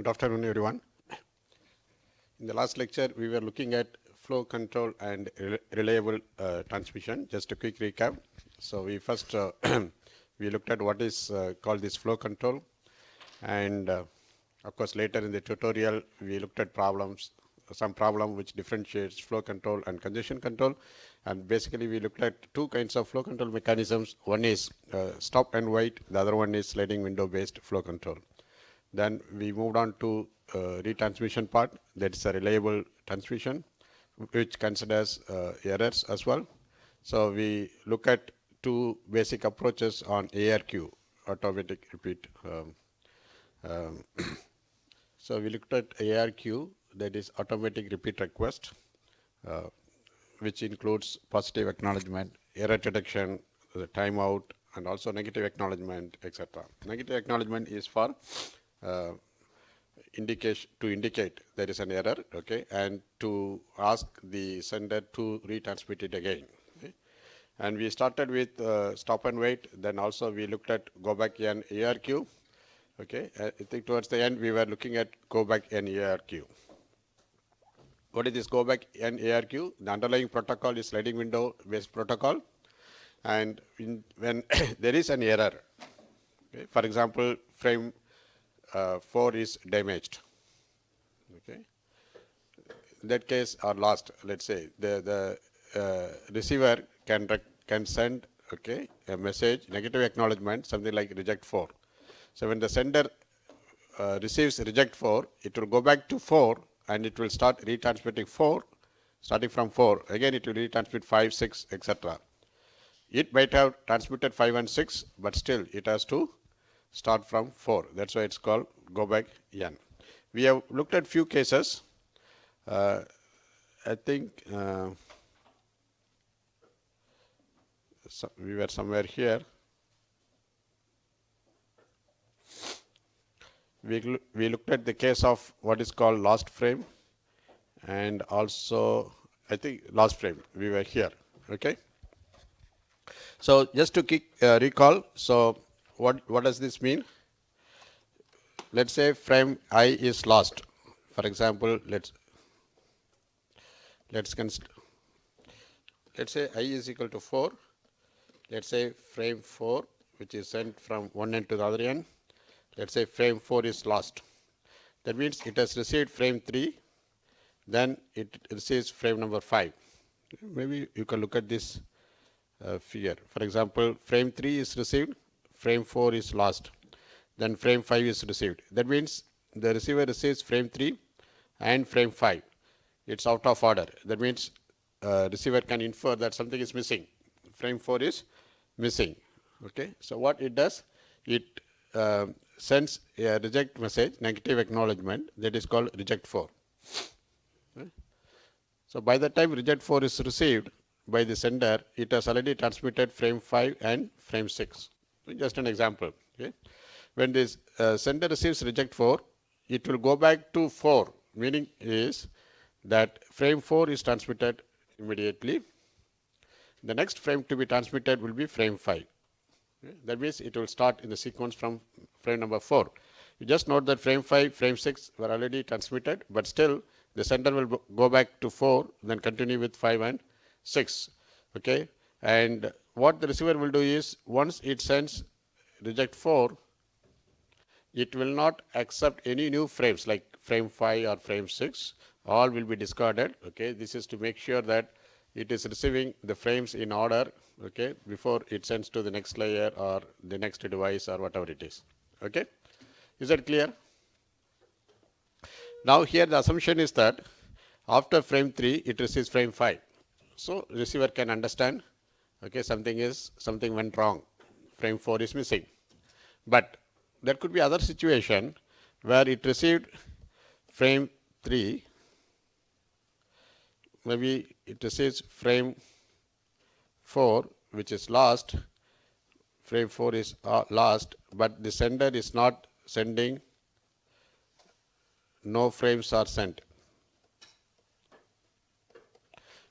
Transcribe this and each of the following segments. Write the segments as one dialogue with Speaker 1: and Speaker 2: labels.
Speaker 1: Good afternoon, everyone. In the last lecture, we were looking at flow control and reliable transmission. Just a quick recap. So we first we looked at what is called this flow control, and of course later in the tutorial we looked at some problem which differentiates flow control and congestion control, and basically we looked at two kinds of flow control mechanisms. One is stop and wait. The other one is sliding window based flow control. Then we moved on to retransmission part, that's a reliable transmission, which considers errors as well. So we look at two basic approaches on ARQ, automatic repeat. Um, so we looked at ARQ, that is automatic repeat request, uh, which includes positive acknowledgement, error detection, the timeout, and also negative acknowledgement, etc. Negative acknowledgement is for uh, indicate there is an error, okay, and to ask the sender to retransmit it again. Okay? And we started with stop and wait. Then also we looked at go back N ARQ. Okay, I think towards the end we were looking at go back N ARQ. What is this go back N ARQ? The underlying protocol is sliding window based protocol, and when there is an error, okay, for example, frame 4 is damaged. Okay, in that case or lost, let's say the receiver can send, okay, a message, negative acknowledgement, something like reject 4. So when the sender receives reject 4, it will go back to 4 and it will start retransmitting 4, starting from 4. Again it will retransmit 5, 6, etc. It might have transmitted 5 and 6, but still it has to start from 4. That's why it's called go back N. We have looked at few cases. I think we were somewhere here. We looked at the case of what is called lost frame, and also I think last frame we were here. Okay. So just to recall, so what does this mean? Let's say frame I is lost. For example, let's say I is equal to 4. Let's say frame 4, which is sent from one end to the other end. Let's say frame 4 is lost. That means it has received frame 3, then it receives frame number 5. Maybe you can look at this figure. For example, frame 3 is received, frame 4 is lost, then frame 5 is received. That means the receiver receives frame 3 and frame 5. It's out of order. That means receiver can infer that something is missing. Frame 4 is missing. Okay. So what it does, it sends a reject message, negative acknowledgement, that is called reject 4. Okay. So by the time reject 4 is received by the sender, it has already transmitted frame 5 and frame 6. Just an example. Okay. When this sender receives reject 4, it will go back to 4, meaning is that frame 4 is transmitted immediately. The next frame to be transmitted will be frame 5. Okay. That means it will start in the sequence from frame number 4. You just note that frame 5, frame 6 were already transmitted, but still the sender will go back to 4, then continue with 5 and 6. Okay. And what the receiver will do is, once it sends reject 4, it will not accept any new frames like frame 5 or frame 6. All will be discarded. Okay. This is to make sure that it is receiving the frames in order, okay, before it sends to the next layer or the next device or whatever it is. Okay. Is that clear? Now here the assumption is that after frame 3 it receives frame 5. So receiver can understand, okay, something went wrong. Frame 4 is missing. But there could be other situation where it received frame 3, maybe it receives frame 4, which is lost. Frame 4 is lost, but the sender is not sending, no frames are sent.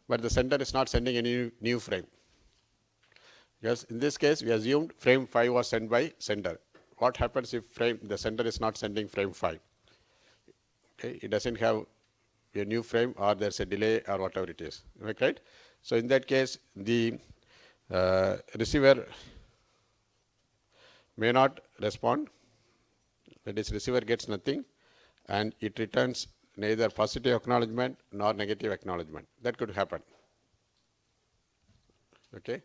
Speaker 1: But the sender is not sending any new frame. Because in this case, we assumed frame 5 was sent by sender. What happens if the sender is not sending frame 5? Okay, it doesn't have a new frame or there's a delay or whatever it is. Right? So in that case, the receiver may not respond. That is, receiver gets nothing, and it returns neither positive acknowledgement nor negative acknowledgement. That could happen. Okay.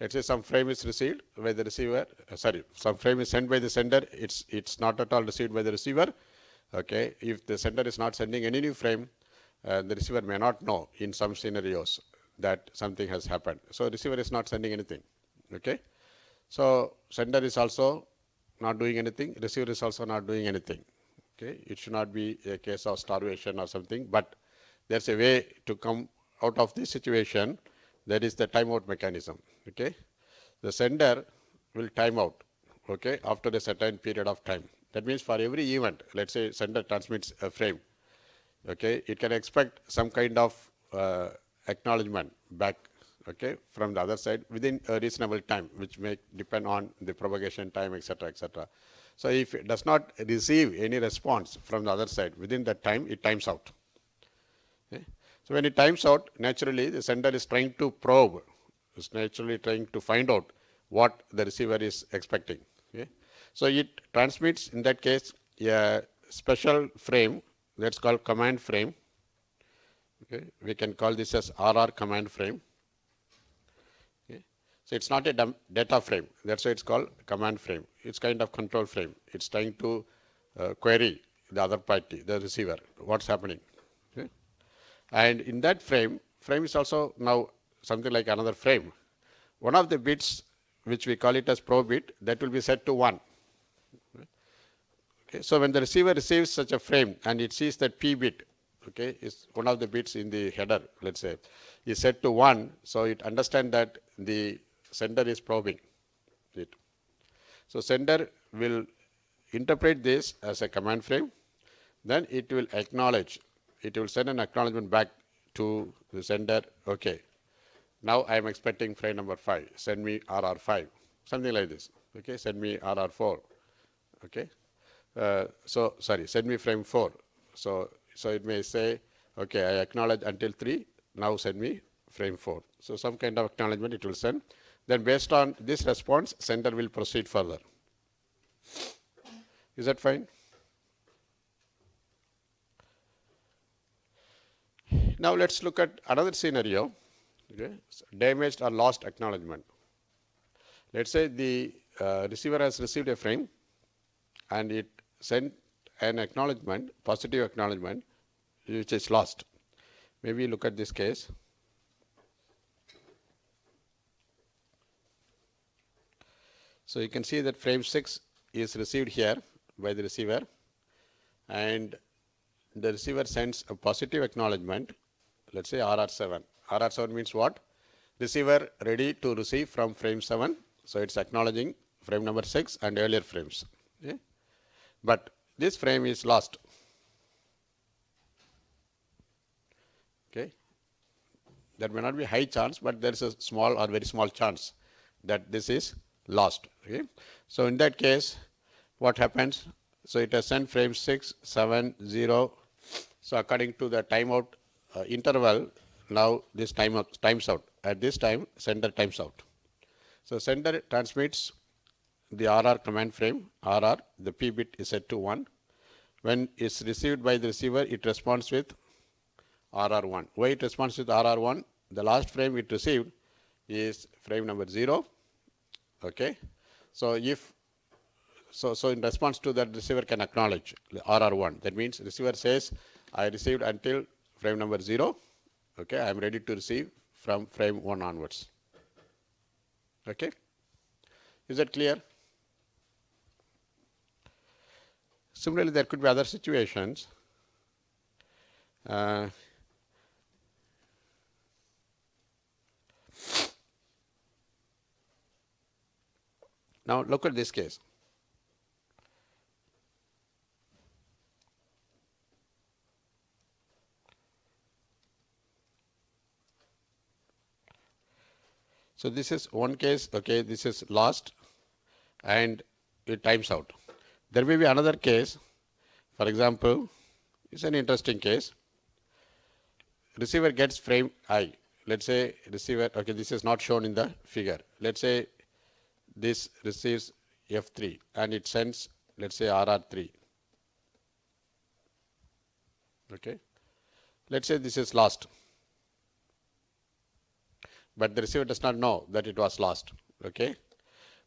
Speaker 1: Let's say some frame is received by the receiver. Some frame is sent by the sender. It's not at all received by the receiver. Okay. If the sender is not sending any new frame, the receiver may not know in some scenarios that something has happened. So receiver is not sending anything. Okay. So sender is also not doing anything. Receiver is also not doing anything. Okay. It should not be a case of starvation or something, but there's a way to come out of this situation. That is the timeout mechanism. Okay. The sender will time out, okay, after a certain period of time. That means for every event, let's say sender transmits a frame, okay, it can expect some kind of acknowledgement back, okay, from the other side within a reasonable time, which may depend on the propagation time, etc., etc. So if it does not receive any response from the other side within that time, it times out. Okay. So when it times out, naturally the sender is trying to probe, is naturally trying to find out what the receiver is expecting. Okay. So it transmits, in that case, a special frame that's called command frame. Okay. We can call this as RR command frame. Okay. So it's not a data frame. That's why it's called command frame. It's kind of control frame. It's trying to query the other party, the receiver, what's happening. Okay. And in that frame is also now something like another frame. One of the bits, which we call it as probe bit, that will be set to 1. Okay. So when the receiver receives such a frame and it sees that P bit, okay, is one of the bits in the header, let's say, is set to 1, so it understands that the sender is probing it. So sender will interpret this as a command frame, then it will acknowledge, it will send an acknowledgement back to the sender, okay, now I am expecting frame number 5, send me RR5, something like this, okay, send me RR4, okay. Send me frame 4. So it may say, okay, I acknowledge until 3, now send me frame 4. So some kind of acknowledgement it will send. Then based on this response, sender will proceed further. Is that fine? Now let's look at another scenario, okay? Damaged or lost acknowledgement. Let's say the receiver has received a frame and it sent an acknowledgement, positive acknowledgement, which is lost. Maybe look at this case. So you can see that frame 6 is received here by the receiver, and the receiver sends a positive acknowledgement, let's say RR7. RR7 means what? Receiver ready to receive from frame 7. So it's acknowledging frame number 6 and earlier frames. Okay? But this frame is lost. Okay? There may not be high chance, but there is a small or very small chance that this is lost. Okay? So in that case, what happens? So it has sent frame 6, 7, 0. So according to the timeout interval, now this times out. At this time, sender times out. So sender transmits the RR command frame, RR, the P bit is set to 1. When it's received by the receiver, it responds with RR1. Why it responds with RR1? The last frame it received is frame number 0. Okay. So so in response to that, receiver can acknowledge RR1. That means receiver says, I received until frame number 0. Okay, I am ready to receive from frame 1 onwards. Okay. Is that clear? Similarly, there could be other situations. Now look at this case. So this is one case, okay, this is lost and it times out. There may be another case, for example, It's an interesting case. Receiver gets frame I. Let's say receiver, okay, this is not shown in the figure. Let's say this receives F3 and it sends, let's say, RR3. Okay. Let's say this is lost. But the receiver does not know that it was lost. Okay.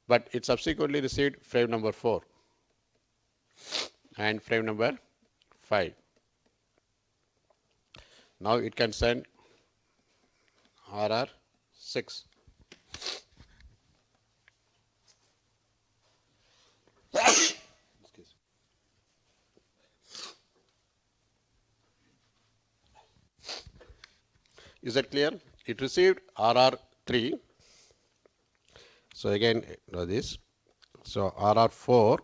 Speaker 1: But it subsequently received frame number 4 and frame number 5. Now it can send RR6. Is that clear? It received RR3. So again, this. So RR4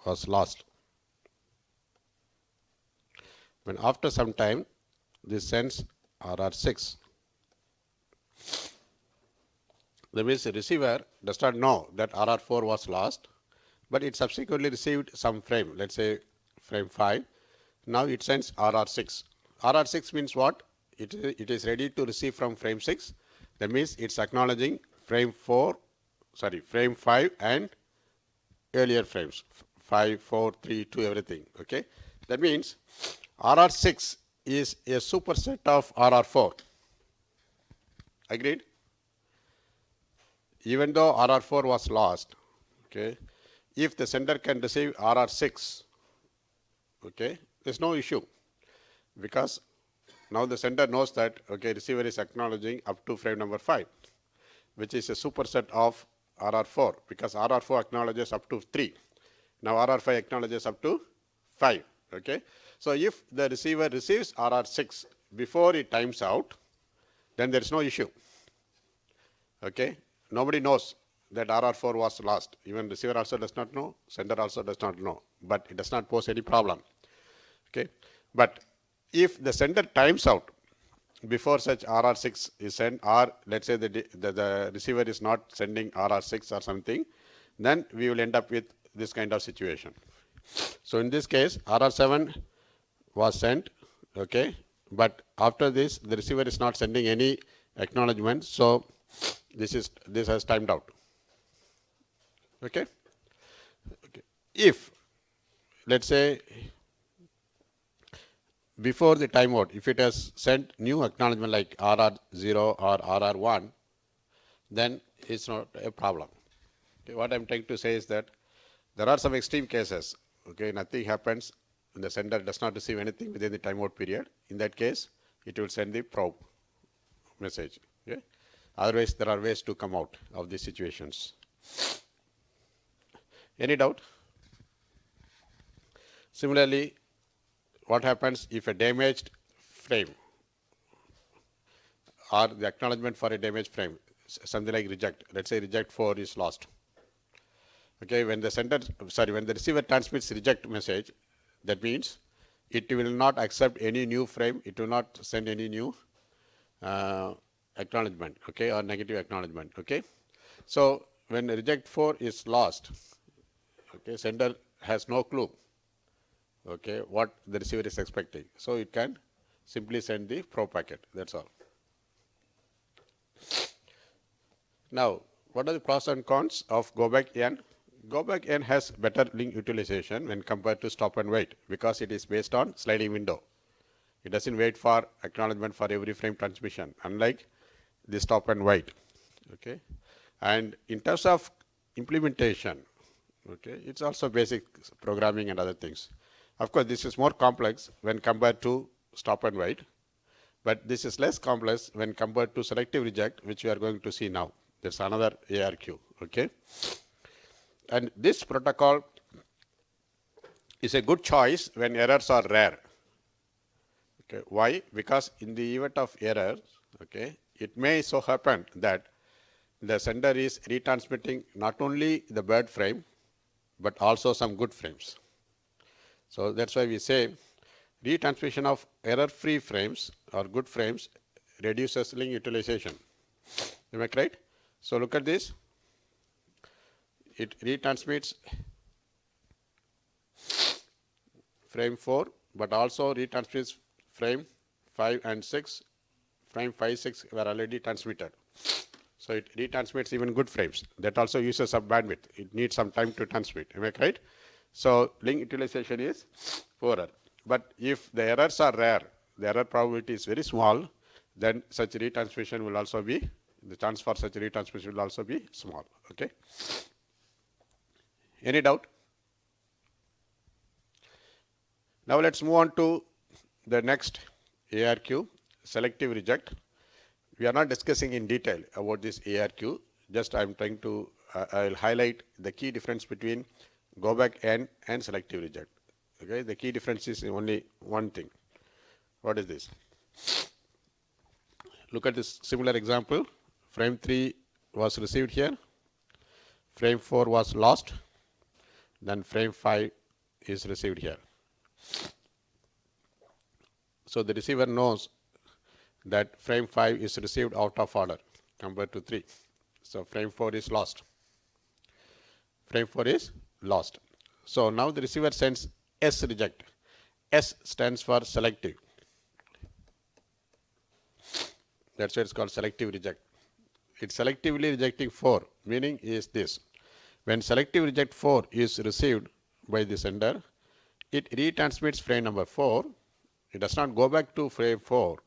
Speaker 1: was lost. When after some time, this sends RR6. That means the receiver does not know that RR4 was lost, but it subsequently received some frame, let's say frame 5. Now it sends RR6. RR6 means what? It is ready to receive from frame 6. That means it's acknowledging frame 5 and earlier frames, 5, 4, 3, 2, everything. Okay. That means RR6 is a superset of RR4. Agreed? Even though RR4 was lost, okay, if the sender can receive RR6, okay, there's no issue, because now the sender knows that, okay, receiver is acknowledging up to frame number 5, which is a superset of RR4, because RR4 acknowledges up to 3. Now RR5 acknowledges up to 5. Okay. So if the receiver receives RR6 before it times out, then there is no issue. Okay. Nobody knows that RR4 was lost. Even receiver also does not know, sender also does not know, but it does not pose any problem. Okay. But if the sender times out before such RR6 is sent, or let's say the receiver is not sending RR6 or something, then we will end up with this kind of situation. So in this case, RR7 was sent, okay, but after this, the receiver is not sending any acknowledgement, so this has timed out. Okay. Okay. If, let's say, before the timeout, if it has sent new acknowledgement like RR0 or RR1, then it's not a problem. Okay. What I'm trying to say is that there are some extreme cases. Okay, nothing happens, and the sender does not receive anything within the timeout period. In that case, it will send the probe message. Okay. Otherwise, there are ways to come out of these situations. Any doubt? Similarly, what happens if a damaged frame or the acknowledgement for a damaged frame, something like reject, let's say reject 4 is lost. Okay, when the receiver transmits reject message, that means it will not accept any new frame, it will not send any new acknowledgement, okay, or negative acknowledgement, okay. So when reject 4 is lost, okay, sender has no clue, okay, what the receiver is expecting. So it can simply send the probe packet, that's all. Now, what are the pros and cons of go back N? Go back N has better link utilization when compared to stop and wait, because it is based on sliding window. It doesn't wait for acknowledgement for every frame transmission, unlike the stop and wait. Okay. And in terms of implementation, okay, it's also basic programming and other things. Of course, this is more complex when compared to stop and wait, but this is less complex when compared to selective reject, which we are going to see now. There's another ARQ. Okay. And this protocol is a good choice when errors are rare. Okay. Why? Because in the event of error, okay, it may so happen that the sender is retransmitting not only the bad frame, but also some good frames. So that's why we say retransmission of error-free frames or good frames reduces link utilization. Am I correct? So look at this. It retransmits frame 4, but also retransmits frame 5 and 6. Frame 5, 6 were already transmitted. So it retransmits even good frames. That also uses some bandwidth. It needs some time to transmit. Am I right? So link utilization is poorer. But if the errors are rare, the error probability is very small, then such retransmission will also be, the chance for such retransmission will also be small. Okay. Any doubt? Now let's move on to the next ARQ, selective reject. We are not discussing in detail about this ARQ. Just I am trying to, I will highlight the key difference between go back N and selective reject. Okay, the key difference is only one thing. What is this? Look at this similar example. Frame 3 was received here. Frame 4 was lost. Then frame 5 is received here. So the receiver knows that frame 5 is received out of order compared to 3. So frame 4 is lost. Frame 4 is lost. So now the receiver sends S reject. S stands for selective. That's why it's called selective reject. It's selectively rejecting 4. Meaning is this. When selective reject 4 is received by the sender, it retransmits frame number 4. It does not go back to frame 4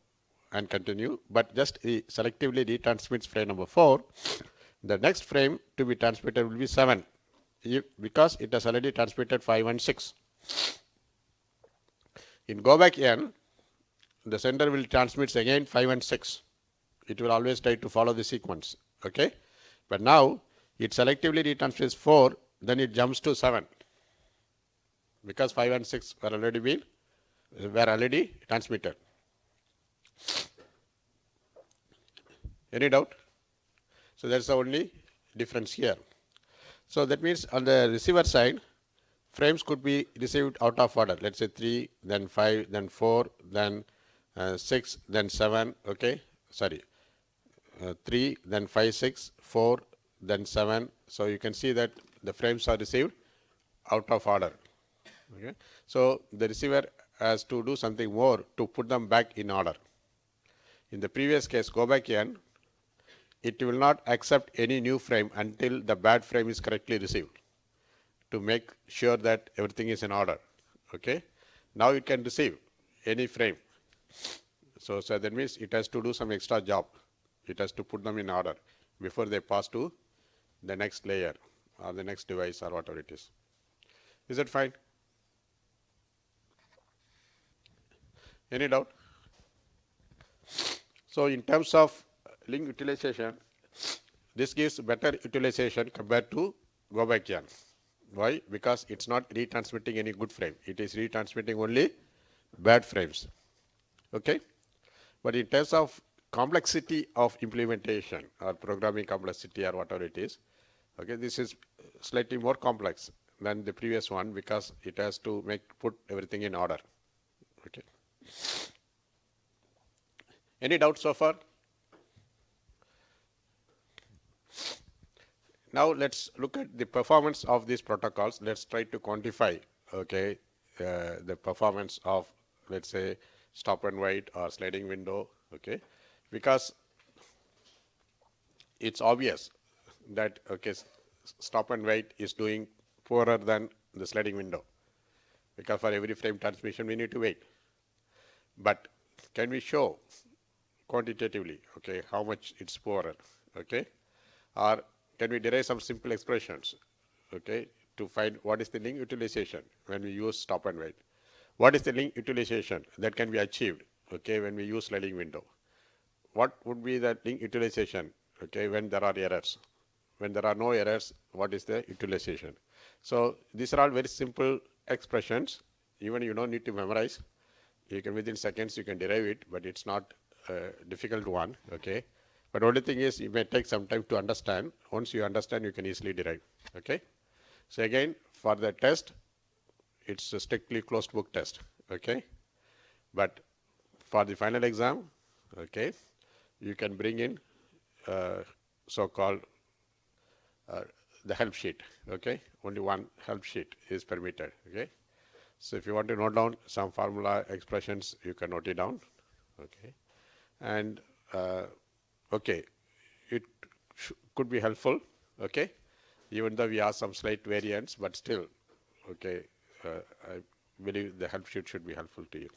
Speaker 1: and continue, but just selectively retransmits frame number 4. The next frame to be transmitted will be 7 because it has already transmitted 5 and 6. In go back N, the sender will transmit again 5 and 6. It will always try to follow the sequence. Okay, but now it selectively retransmits 4, then it jumps to 7 because 5 and 6 were already transmitted. Any doubt? So that's the only difference here. So that means on the receiver side, frames could be received out of order. Let's say 3, then 5, then 4, then 6, then 7. Okay, sorry. 3, then 5, 6, 4, then 7. So you can see that the frames are received out of order. Okay. So the receiver has to do something more to put them back in order. In the previous case, go back N, it will not accept any new frame until the bad frame is correctly received to make sure that everything is in order. Okay. Now it can receive any frame. So that means it has to do some extra job. It has to put them in order before they pass to the next layer or the next device or whatever it is. Is that fine? Any doubt? So in terms of link utilization, this gives better utilization compared to go back N. Why? Because it's not retransmitting any good frame. It is retransmitting only bad frames. Okay? But in terms of complexity of implementation or programming complexity or whatever it is, okay, this is slightly more complex than the previous one because it has to put everything in order. Okay. Any doubts so far? Now let's look at the performance of these protocols. Let's try to quantify, okay, the performance of, let's say, stop and wait or sliding window, okay, because it's obvious that, okay, stop and wait is doing poorer than the sliding window because for every frame transmission we need to wait. But can we show quantitatively, okay, how much it's poorer, okay, or can we derive some simple expressions, okay, to find what is the link utilization when we use stop and wait? What is the link utilization that can be achieved, okay, when we use sliding window? What would be the link utilization, okay, when there are errors? When there are no errors, what is the utilization? So these are all very simple expressions. Even you don't need to memorize. You can within seconds you can derive it, but it's not a difficult one, okay. But only thing is it may take some time to understand. Once you understand, you can easily derive. Okay. So again, for the test, it's a strictly closed book test. Okay. But for the final exam, okay, you can bring in so-called the help sheet. Okay. Only one help sheet is permitted. Okay. So if you want to note down some formula expressions, you can note it down. Okay. And okay, it could be helpful. Okay. Even though we have some slight variants, but still, okay, I believe the help sheet should be helpful to you.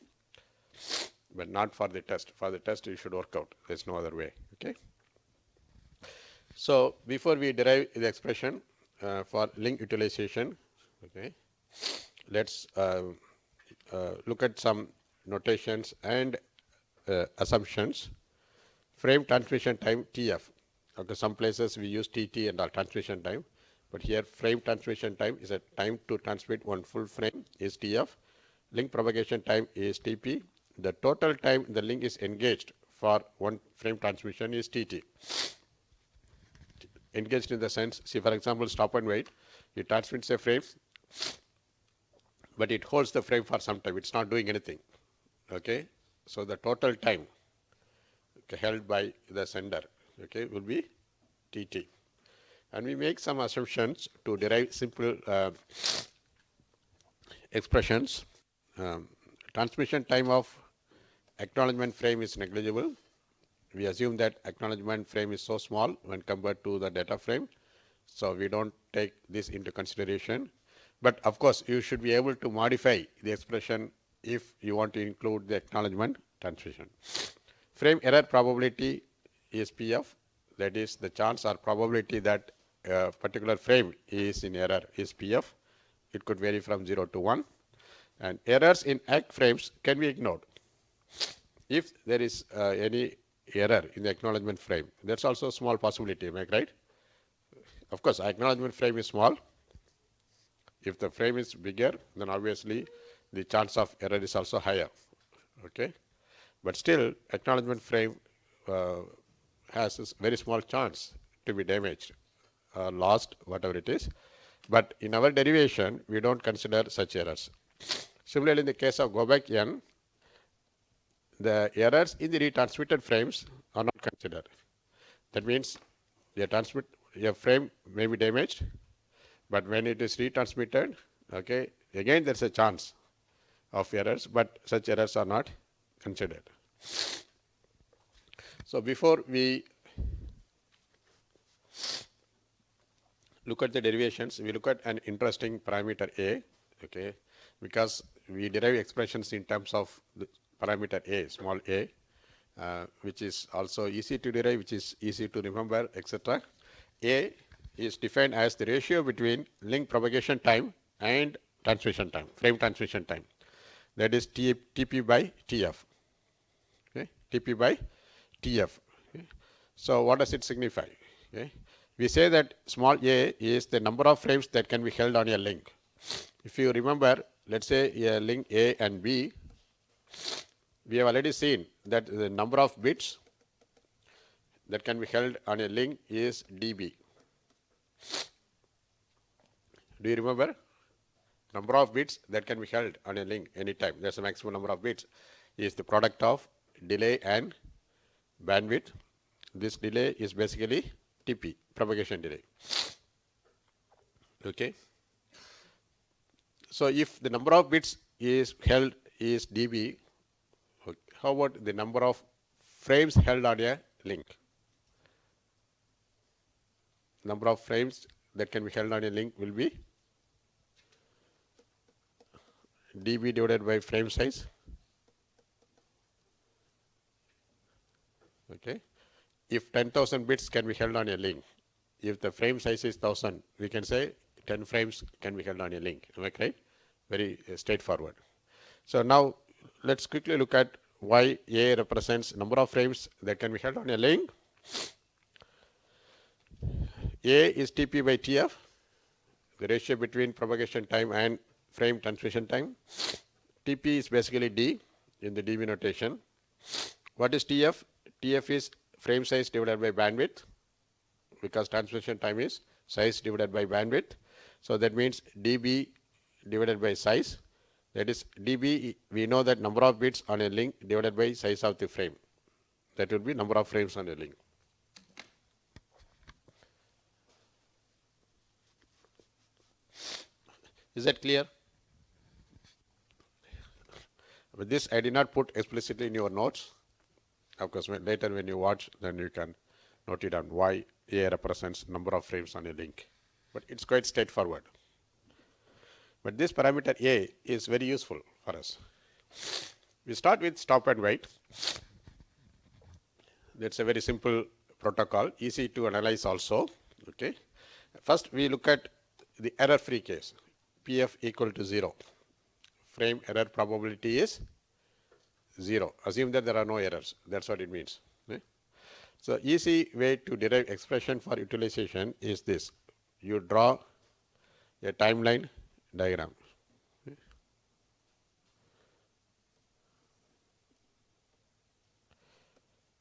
Speaker 1: But not for the test. For the test, you should work out. There's no other way. Okay. So before we derive the expression for link utilization, okay, let's look at some notations and assumptions. Frame transmission time TF. Okay, some places we use TT and our transmission time, but here frame transmission time is a time to transmit one full frame is TF. Link propagation time is TP. The total time the link is engaged for one frame transmission is TT. Engaged in the sense, see for example, stop and wait. It transmits a frame, but it holds the frame for some time. It's not doing anything. Okay, so the total time held by the sender, okay, will be TT. And we make some assumptions to derive simple expressions. Transmission time of acknowledgement frame is negligible. We assume that acknowledgement frame is so small when compared to the data frame, so we don't take this into consideration. But of course, you should be able to modify the expression if you want to include the acknowledgement transmission. Frame error probability is PF, that is the chance or probability that a particular frame is in error is PF. It could vary from 0 to 1. And errors in ACK frames can be ignored. If there is any error in the acknowledgement frame, that's also a small possibility, am I right? Of course, acknowledgement frame is small. If the frame is bigger, then obviously the chance of error is also higher. Okay, but still, acknowledgement frame has a very small chance to be damaged or lost, whatever it is. But in our derivation, we don't consider such errors. Similarly, in the case of go back n, the errors in the retransmitted frames are not considered. That means a frame may be damaged, but when it is retransmitted, okay, again there's a chance of errors, but such errors are not considered. So before we look at the derivations, we look at an interesting parameter A, okay, because we derive expressions in terms of the parameter A, small a, which is also easy to derive, which is easy to remember, etc. A is defined as the ratio between link propagation time and transmission time, frame transmission time. That is TP by TF. Okay? TP by TF. Okay? So what does it signify? Okay? We say that small a is the number of frames that can be held on a link. If you remember, let's say a link A and B, we have already seen that the number of bits that can be held on a link is dB. Do you remember? Number of bits that can be held on a link anytime. That's the maximum number of bits. Is the product of delay and bandwidth. This delay is basically TP, propagation delay. Okay. So if the number of bits is held is dB, okay, how about the number of frames held on a link? Number of frames that can be held on a link will be dB divided by frame size. Okay. If 10,000 bits can be held on a link, if the frame size is 1000, we can say 10 frames can be held on a link. Am I right? Very straightforward. So now let's quickly look at why A represents number of frames that can be held on a link. A is TP by TF, the ratio between propagation time and frame transmission time. TP is basically D in the dB notation. What is TF? TF is frame size divided by bandwidth, because transmission time is size divided by bandwidth. So that means dB divided by size. That is dB, we know that number of bits on a link divided by size of the frame. That would be number of frames on a link. Is that clear? With this, I did not put explicitly in your notes. Of course, later when you watch, then you can note it down why A represents number of frames on a link. But it's quite straightforward. But this parameter A is very useful for us. We start with stop and wait. That's a very simple protocol, easy to analyze also. Okay. First, we look at the error-free case, PF equal to 0. Frame error probability is 0. Assume that there are no errors. That's what it means. Okay. So, easy way to derive expression for utilization is this. You draw a timeline diagram. Okay.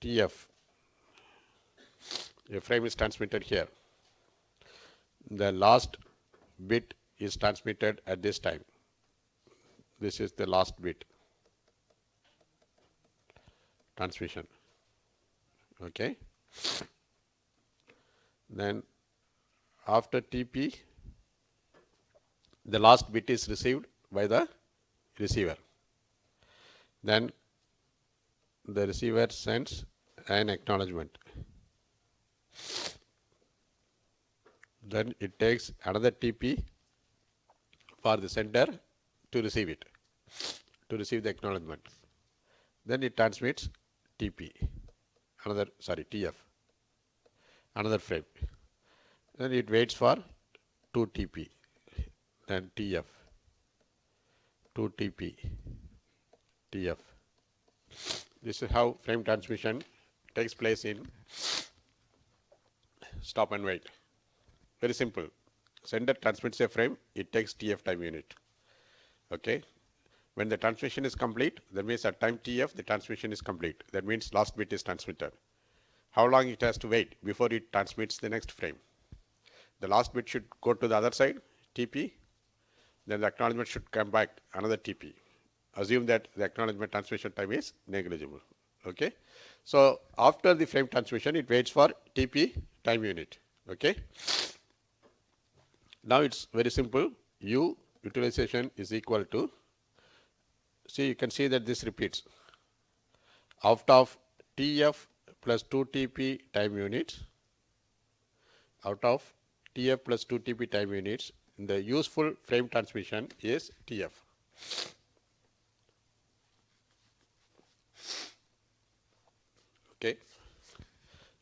Speaker 1: TF, a frame is transmitted here. The last bit is transmitted at this time. This is the last bit transmission. Okay. Then after TP, the last bit is received by the receiver. Then the receiver sends an acknowledgement. Then it takes another TP for the sender to receive it, to receive the acknowledgement. Then it transmits TP, TF, another frame. Then it waits for 2 TP, then TF, 2 TP, TF. This is how frame transmission takes place in stop and wait. Very simple. Sender transmits a frame, it takes TF time unit. Okay. When the transmission is complete, that means at time TF, the transmission is complete. That means last bit is transmitted. How long it has to wait before it transmits the next frame? The last bit should go to the other side, TP. Then the acknowledgement should come back, another TP. Assume that the acknowledgement transmission time is negligible. Okay. So after the frame transmission, it waits for TP time unit. Okay. Now it's very simple. U utilization is equal to, see, you can see that this repeats. Out of TF plus 2 TP time units, out of TF plus 2 TP time units, the useful frame transmission is TF. Okay.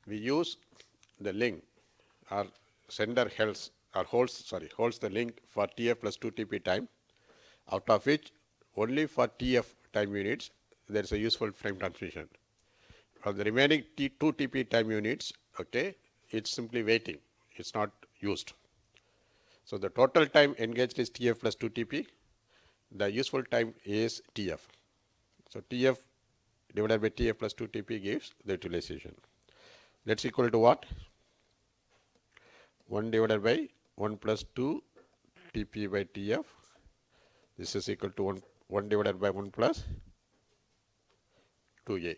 Speaker 1: We use the link, our sender holds the link for TF plus 2 TP time, out of which only for TF time units there is a useful frame transmission. For the remaining 2 TP time units, okay, it's simply waiting. It's not used. So the total time engaged is TF plus 2 TP. The useful time is TF. So TF divided by TF plus 2 TP gives the utilization. That's equal to what? 1 divided by 1 plus 2 TP by TF. This is equal to 1 divided by 1 plus 2A.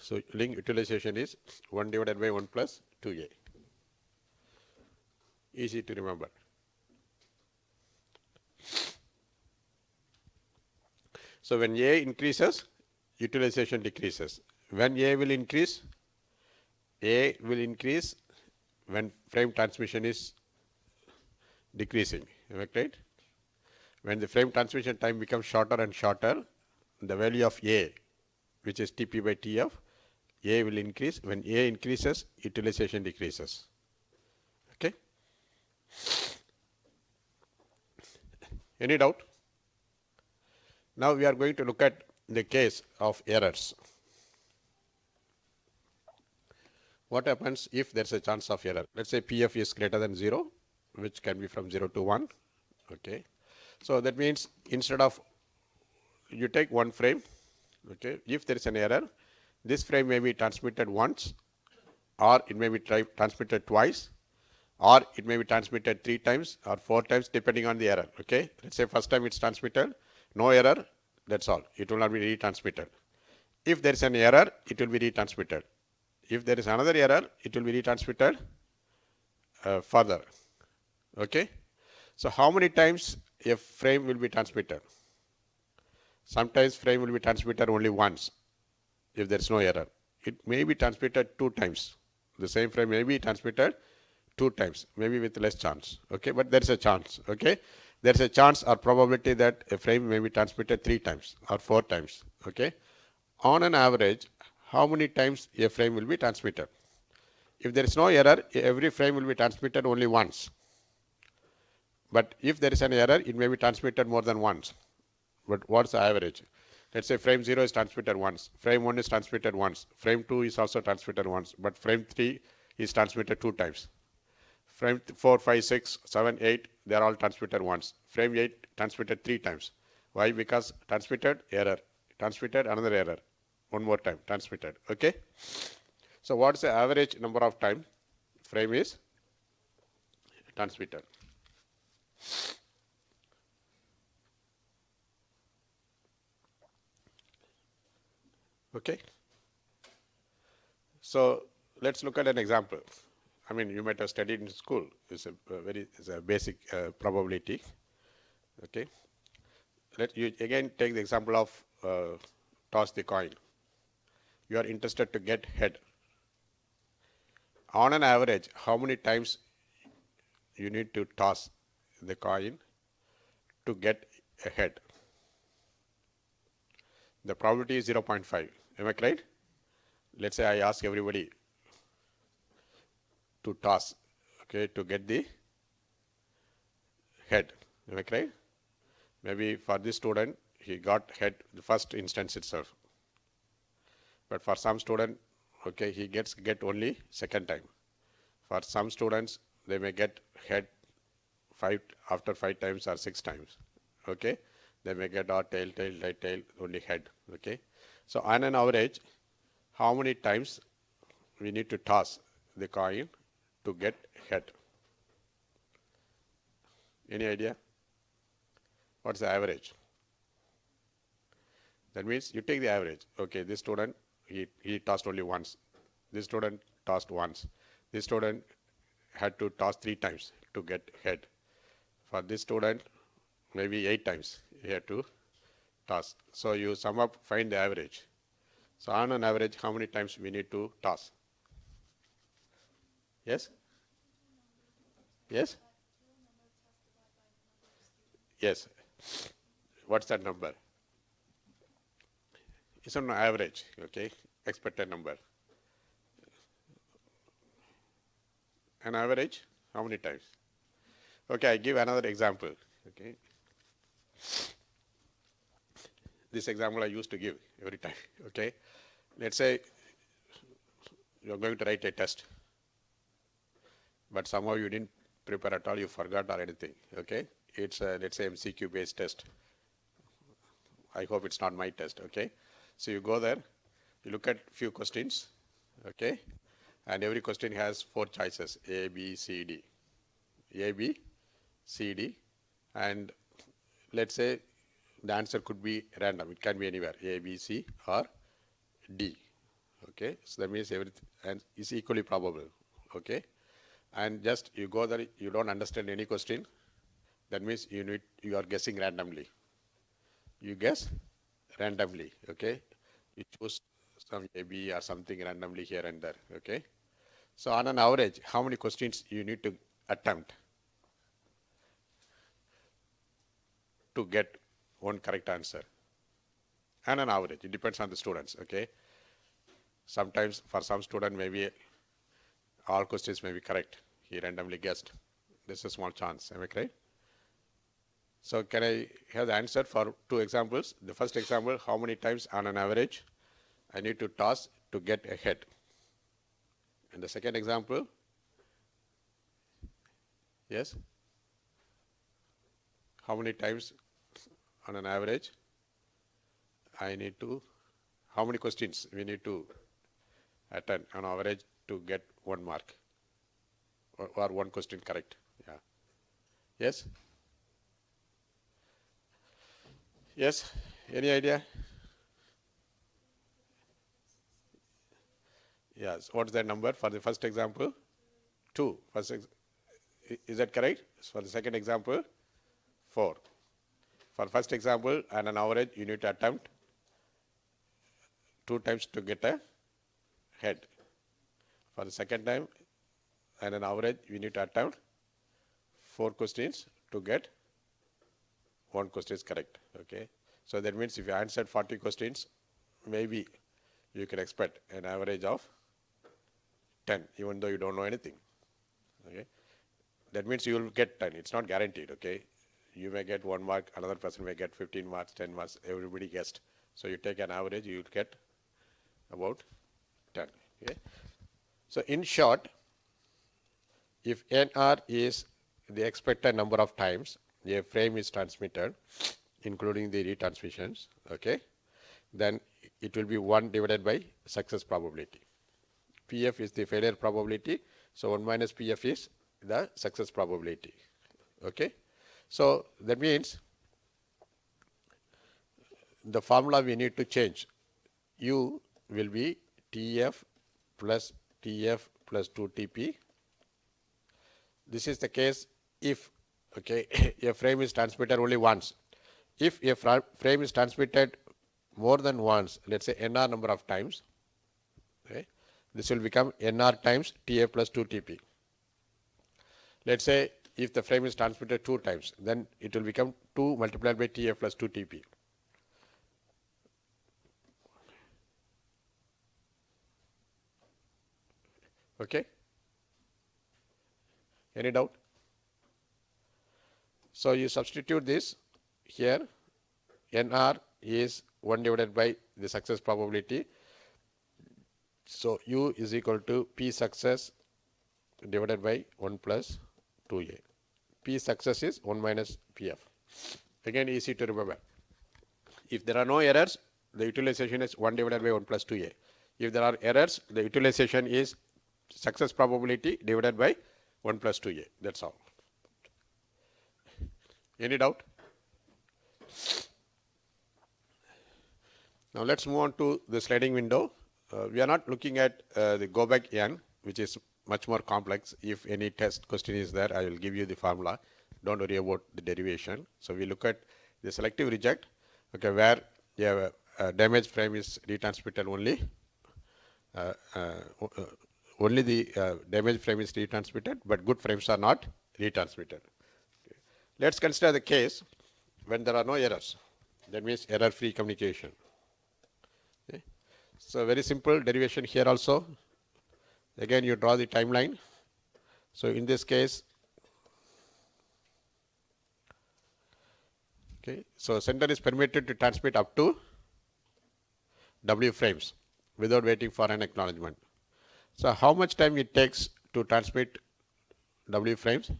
Speaker 1: So link utilization is 1 divided by 1 plus 2A. Easy to remember. So when A increases, utilization decreases. When A will increase when frame transmission is decreasing. Right? When the frame transmission time becomes shorter and shorter, the value of A, which is TP by TF, A will increase. When A increases, utilization decreases. Okay? Any doubt? Now we are going to look at the case of errors. What happens if there's a chance of error? Let's say PF is greater than 0, which can be from 0 to 1. Okay. So that means instead of, you take one frame, okay, if there is an error, this frame may be transmitted once, or it may be transmitted twice, or it may be transmitted 3 times or 4 times depending on the error. Okay. Let's say first time it's transmitted, no error, that's all. It will not be retransmitted. If there is an error, it will be retransmitted. If there is another error, it will be retransmitted further. Okay. So how many times a frame will be transmitted. Sometimes frame will be transmitted only once if there is no error. It may be transmitted 2 times. The same frame may be transmitted 2 times, maybe with less chance. Okay, but there is a chance. Okay, there is a chance or probability that a frame may be transmitted 3 times or 4 times. Okay, on an average, how many times a frame will be transmitted? If there is no error, every frame will be transmitted only once. But if there is an error, it may be transmitted more than once. But what's the average? Let's say frame 0 is transmitted once, frame 1 is transmitted once, frame 2 is also transmitted once, but frame 3 is transmitted 2 times. Frame 4, 5, 6, 7, 8, they are all transmitted once. Frame 8 transmitted 3 times. Why? Because transmitted, error, transmitted, another error, one more time, transmitted. Okay? So what's the average number of time frame is transmitted? Okay? So let's look at an example. I mean, you might have studied in school. It's a basic probability. Okay. Let you again take the example of toss the coin. You are interested to get head. On an average, how many times you need to toss the coin to get a head? The probability is 0.5. Am I correct? Let's say I ask everybody to toss, okay, to get the head. Am I correct? Maybe for this student, he got head the first instance itself. But for some student, okay, he get only second time. For some students, they may get head after 5 times or 6 times. Okay, they may get tail, only head. Okay, so on an average, how many times we need to toss the coin to get head? Any idea? What's the average? That means you take the average. Okay, this student, he tossed only once. This student tossed once. This student had to toss 3 times to get head. For this student, maybe 8 times he had to toss. So you sum up, find the average. So on an average, how many times we need to toss? Yes? Yes? Yes. What's that number? It's on average, okay? Expected number. An average, how many times? Okay, I give another example, okay? This example I used to give every time, okay? Let's say you're going to write a test, but somehow you didn't prepare at all, you forgot or anything, okay? It's a, let's say, MCQ based test. I hope it's not my test, okay? So you go there, you look at few questions, okay? And every question has 4 choices, A, B, C, D. A, B, C, D. And let's say the answer could be random. It can be anywhere, A, B, C, or D. Okay, so that means everything and is equally probable. Okay, and just you go there, you don't understand any question. That means you are guessing randomly. You guess randomly. Okay, you choose some A, B or something randomly here and there. Okay, so on an average, how many questions you need to attempt to get one correct answer? And an average, it depends on the students. Okay, sometimes for some student maybe all questions may be correct. He randomly guessed. There's a small chance. Am I correct? So can I have the answer for 2 examples? The first example, how many times on an average I need to toss to get a head? And the second example, yes? How many times on an average I need to, how many questions we need to attend on average to get 1 mark or 1 question correct? Yeah. Yes? Yes? Any idea? Yes. What's that number for the first example? 2. Is that correct? For the second example, 4. For first example, and an average, you need to attempt 2 times to get a head. For the second time, and an average, you need to attempt 4 questions to get 1 question is correct. Okay. So that means if you answered 40 questions, maybe you can expect an average of 10, even though you don't know anything. Okay. That means you will get 10. It's not guaranteed. Okay. You may get 1 mark, another person may get 15 marks, 10 marks, everybody guessed. So you take an average, you will get about 10. Okay. So in short, if NR is the expected number of times a frame is transmitted, including the retransmissions, okay, then it will be 1 divided by success probability. PF is the failure probability, so 1 minus PF is the success probability. Okay. So that means the formula we need to change. U will be TF plus 2TP. This is the case if, okay, a frame is transmitted only once. If a frame is transmitted more than once, let's say NR number of times, okay, this will become NR times TF plus 2TP. Let's say if the frame is transmitted 2 times, then it will become 2 multiplied by TF plus 2TP. Okay? Any doubt? So you substitute this here. NR is 1 divided by the success probability. So U is equal to P success divided by 1 plus 2A. P success is 1 minus PF. Again, easy to remember. If there are no errors, the utilization is 1 divided by 1 plus 2A. If there are errors, the utilization is success probability divided by 1 plus 2A. That's all. Any doubt? Now let's move on to the sliding window. We are not looking at the go back N, which is much more complex. If any test question is there, I will give you the formula. Don't worry about the derivation. So we look at the selective reject, okay, where a damaged frame is retransmitted only. Only the damaged frame is retransmitted, but good frames are not retransmitted. Okay. Let's consider the case when there are no errors. That means error-free communication. Okay. So very simple derivation here also. Again, you draw the timeline. So in this case, okay, so sender is permitted to transmit up to W frames without waiting for an acknowledgement. So how much time it takes to transmit W frames?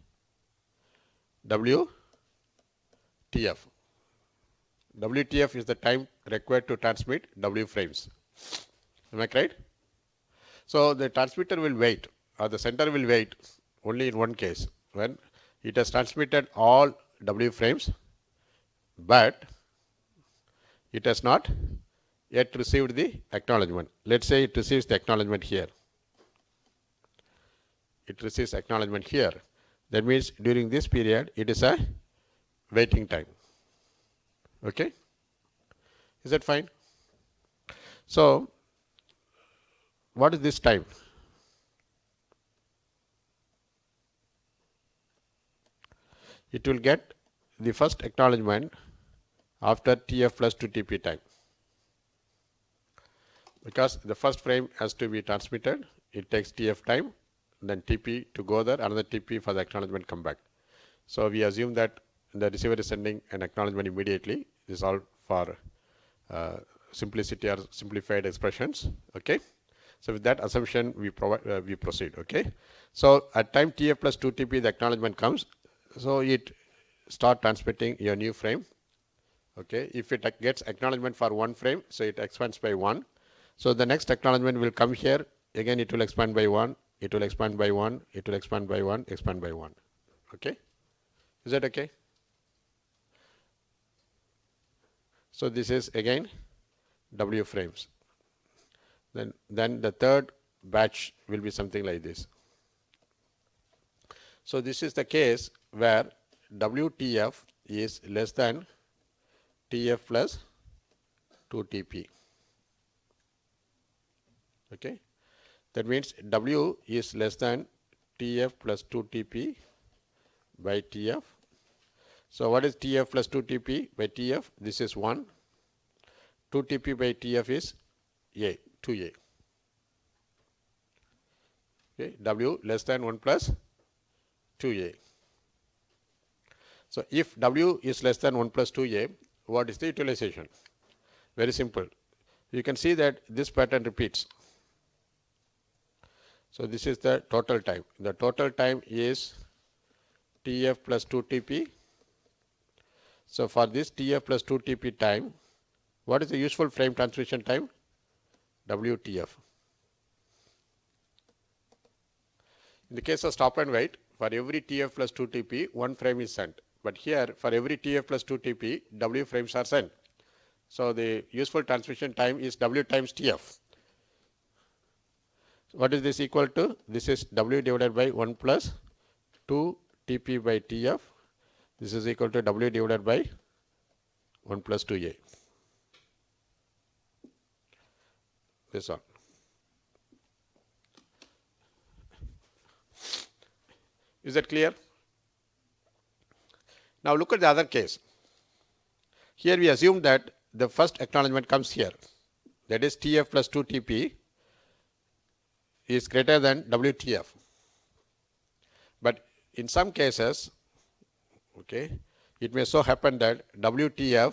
Speaker 1: WTF. WTF is the time required to transmit W frames. Am I right? So the transmitter will wait, or the sender will wait only in one case, when it has transmitted all W frames, but it has not yet received the acknowledgement. Let's say it receives the acknowledgement here. It receives acknowledgement here. That means during this period, it is a waiting time. Okay? Is that fine? So, what is this time? It will get the first acknowledgement after TF plus 2TP time. Because the first frame has to be transmitted, it takes TF time, then TP to go there, another TP for the acknowledgement come back. So we assume that the receiver is sending an acknowledgement immediately. This is all for simplicity or simplified expressions. Okay. So with that assumption, we proceed. Okay. So at time TF plus 2TP, the acknowledgement comes. So it start transmitting your new frame. Okay. If it gets acknowledgement for one frame, so it expands by 1. So the next acknowledgement will come here. Again, it will expand by 1. It will expand by 1. It will expand by 1. Expand by 1. Okay. Is that okay? So this is again W frames. Then the third batch will be something like this. So this is the case where WTF is less than TF plus 2TP. Okay, that means W is less than TF plus 2TP by TF. So what is TF plus 2TP by TF? This is 1. 2TP by TF is A, 2A. Okay, W less than 1 plus 2A. So if W is less than 1 plus 2A, what is the utilization? Very simple. You can see that this pattern repeats. So this is the total time. The total time is TF plus 2TP. So for this TF plus 2TP time, what is the useful frame transmission time? WTF. In the case of stop and wait, for every TF plus 2TP, one frame is sent. But here, for every TF plus 2TP, W frames are sent. So the useful transmission time is W times TF. What is this equal to? This is W divided by 1 plus 2 TP by TF. This is equal to W divided by 1 plus 2A. This one. Is that clear? Now look at the other case. Here we assume that the first acknowledgement comes here. That is TF plus 2 TP is greater than WTF. But in some cases, okay, it may so happen that WTF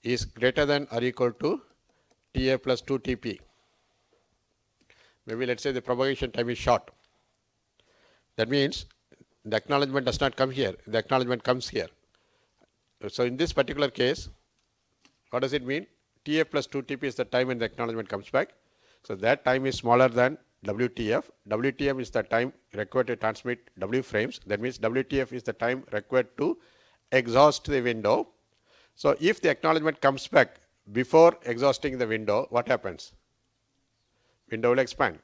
Speaker 1: is greater than or equal to TF plus 2 TP. Maybe let's say the propagation time is short. That means the acknowledgement does not come here. The acknowledgement comes here. So in this particular case, what does it mean? TF plus 2 TP is the time when the acknowledgement comes back. So that time is smaller than WTF. WTF is the time required to transmit W frames. That means WTF is the time required to exhaust the window. So if the acknowledgement comes back before exhausting the window, what happens? Window will expand.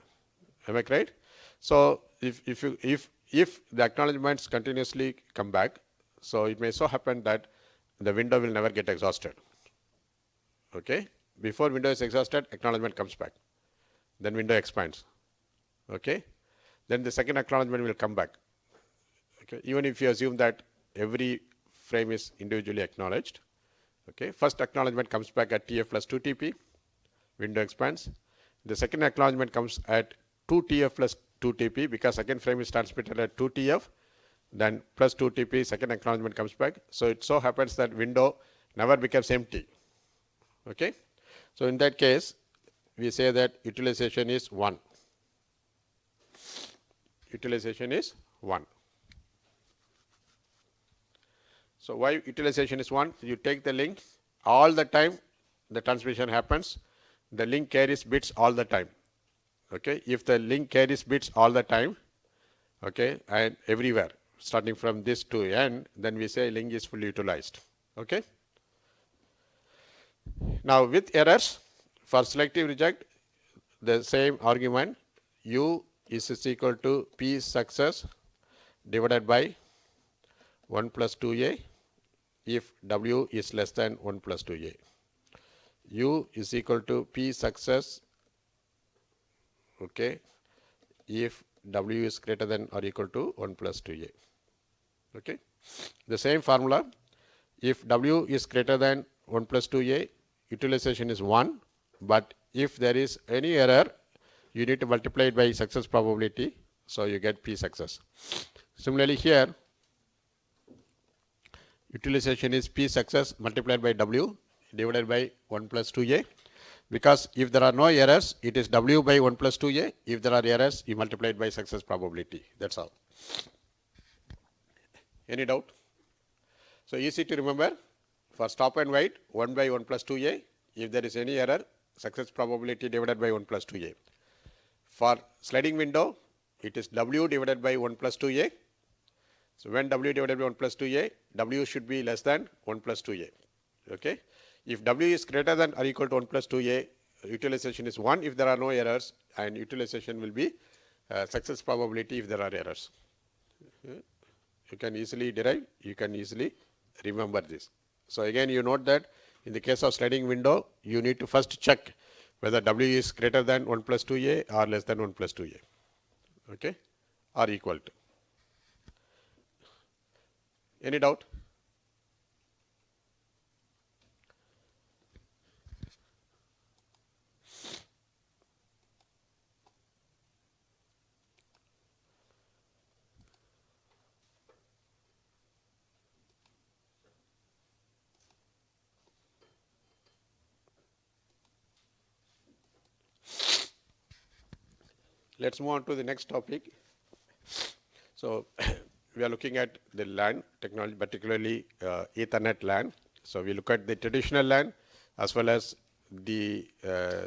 Speaker 1: Am I right? So if the acknowledgements continuously come back, so it may so happen that the window will never get exhausted. Okay? Before window is exhausted, acknowledgement comes back. Then window expands. Okay? Then the second acknowledgement will come back. Okay? Even if you assume that every frame is individually acknowledged. Okay? First acknowledgement comes back at TF plus 2 TP. Window expands. The second acknowledgement comes at 2 TF plus 2 TP because second frame is transmitted at 2 TF. Then plus 2 TP, second acknowledgement comes back. So it so happens that window never becomes empty. Okay? So in that case, we say that utilization is 1. Utilization is 1. So why utilization is 1? You take the link, all the time the transmission happens, the link carries bits all the time. Okay? If the link carries bits all the time, okay, and everywhere, starting from this to end, then we say link is fully utilized. Okay? Now with errors, for selective reject, the same argument, U is equal to P success divided by 1 plus 2A if W is less than 1 plus 2A. U is equal to P success, okay, if W is greater than or equal to 1 plus 2A. Okay. The same formula, if W is greater than 1 plus 2A, utilization is 1, but if there is any error, you need to multiply it by success probability, so you get P success. Similarly here, utilization is P success multiplied by W divided by 1 plus 2A, because if there are no errors, it is W by 1 plus 2A. If there are errors, you multiply it by success probability. That's all. Any doubt? So easy to remember. For stop and wait, 1 by 1 plus 2A. If there is any error, success probability divided by 1 plus 2A. For sliding window, it is W divided by 1 plus 2A. So when W divided by 1 plus 2A, W should be less than 1 plus 2A. Okay? If W is greater than or equal to 1 plus 2A, utilization is 1 if there are no errors, and utilization will be success probability if there are errors. You can easily derive, you can easily remember this. So again you note that In the case of sliding window, you need to first check whether W is greater than 1 plus 2A or less than 1 plus 2A, okay, or equal to. Any doubt? Let's move on to the next topic. So we are looking at the LAN technology, particularly Ethernet LAN. So we look at the traditional LAN as well as the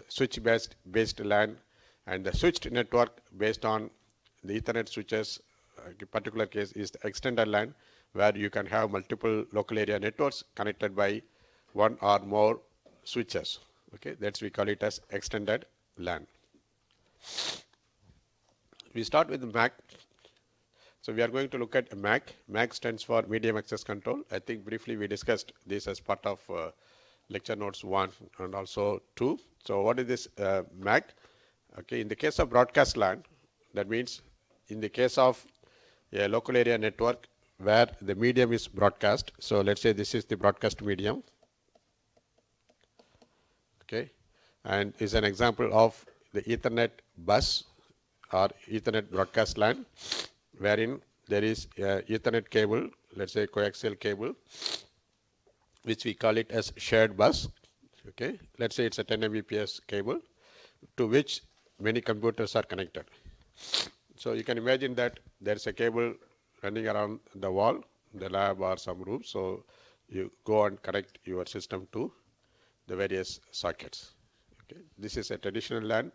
Speaker 1: switch-based LAN and the switched network based on the Ethernet switches. In particular case is the extended LAN, where you can have multiple local area networks connected by one or more switches. Okay, that's we call it as extended LAN. We start with the MAC. So we are going to look at MAC. MAC stands for Medium Access Control. I think briefly we discussed this as part of lecture notes 1 and also 2. So what is this MAC? Okay, in the case of broadcast LAN, that means in the case of a local area network where the medium is broadcast. So let's say this is the broadcast medium. Okay, and is an example of the Ethernet bus or Ethernet broadcast LAN, wherein there is a Ethernet cable, let's say coaxial cable, which we call it as shared bus. Okay, let's say it's a 10 Mbps cable to which many computers are connected. So you can imagine that there's a cable running around the wall, the lab or some room. So you go and connect your system to the various sockets. Okay, this is a traditional LAN,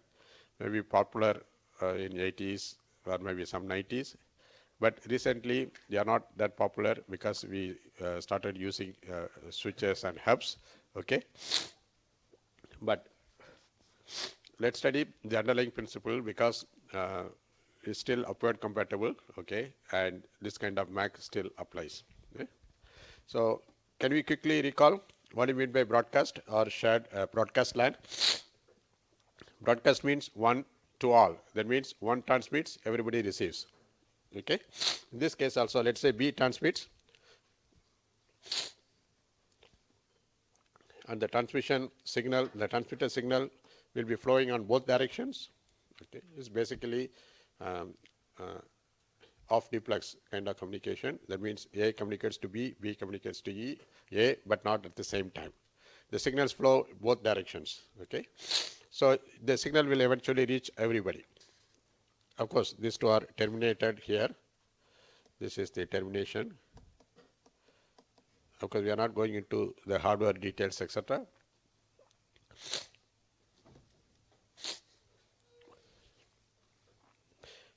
Speaker 1: maybe popular in 80s or maybe some 90s. But recently they are not that popular because we started using switches and hubs. Okay, but let's study the underlying principle because it's still upward compatible. Okay, and this kind of MAC still applies. Okay? So can we quickly recall what do you mean by broadcast or shared broadcast LAN? Broadcast means one to all. That means one transmits, everybody receives. Okay. In this case also, let's say B transmits, and the transmitter signal will be flowing on both directions. Okay. It's basically off duplex kind of communication. That means A communicates to B, B communicates to A, but not at the same time. The signals flow both directions. Okay. So the signal will eventually reach everybody. Of course, these two are terminated here. This is the termination. Of course, we are not going into the hardware details, etc.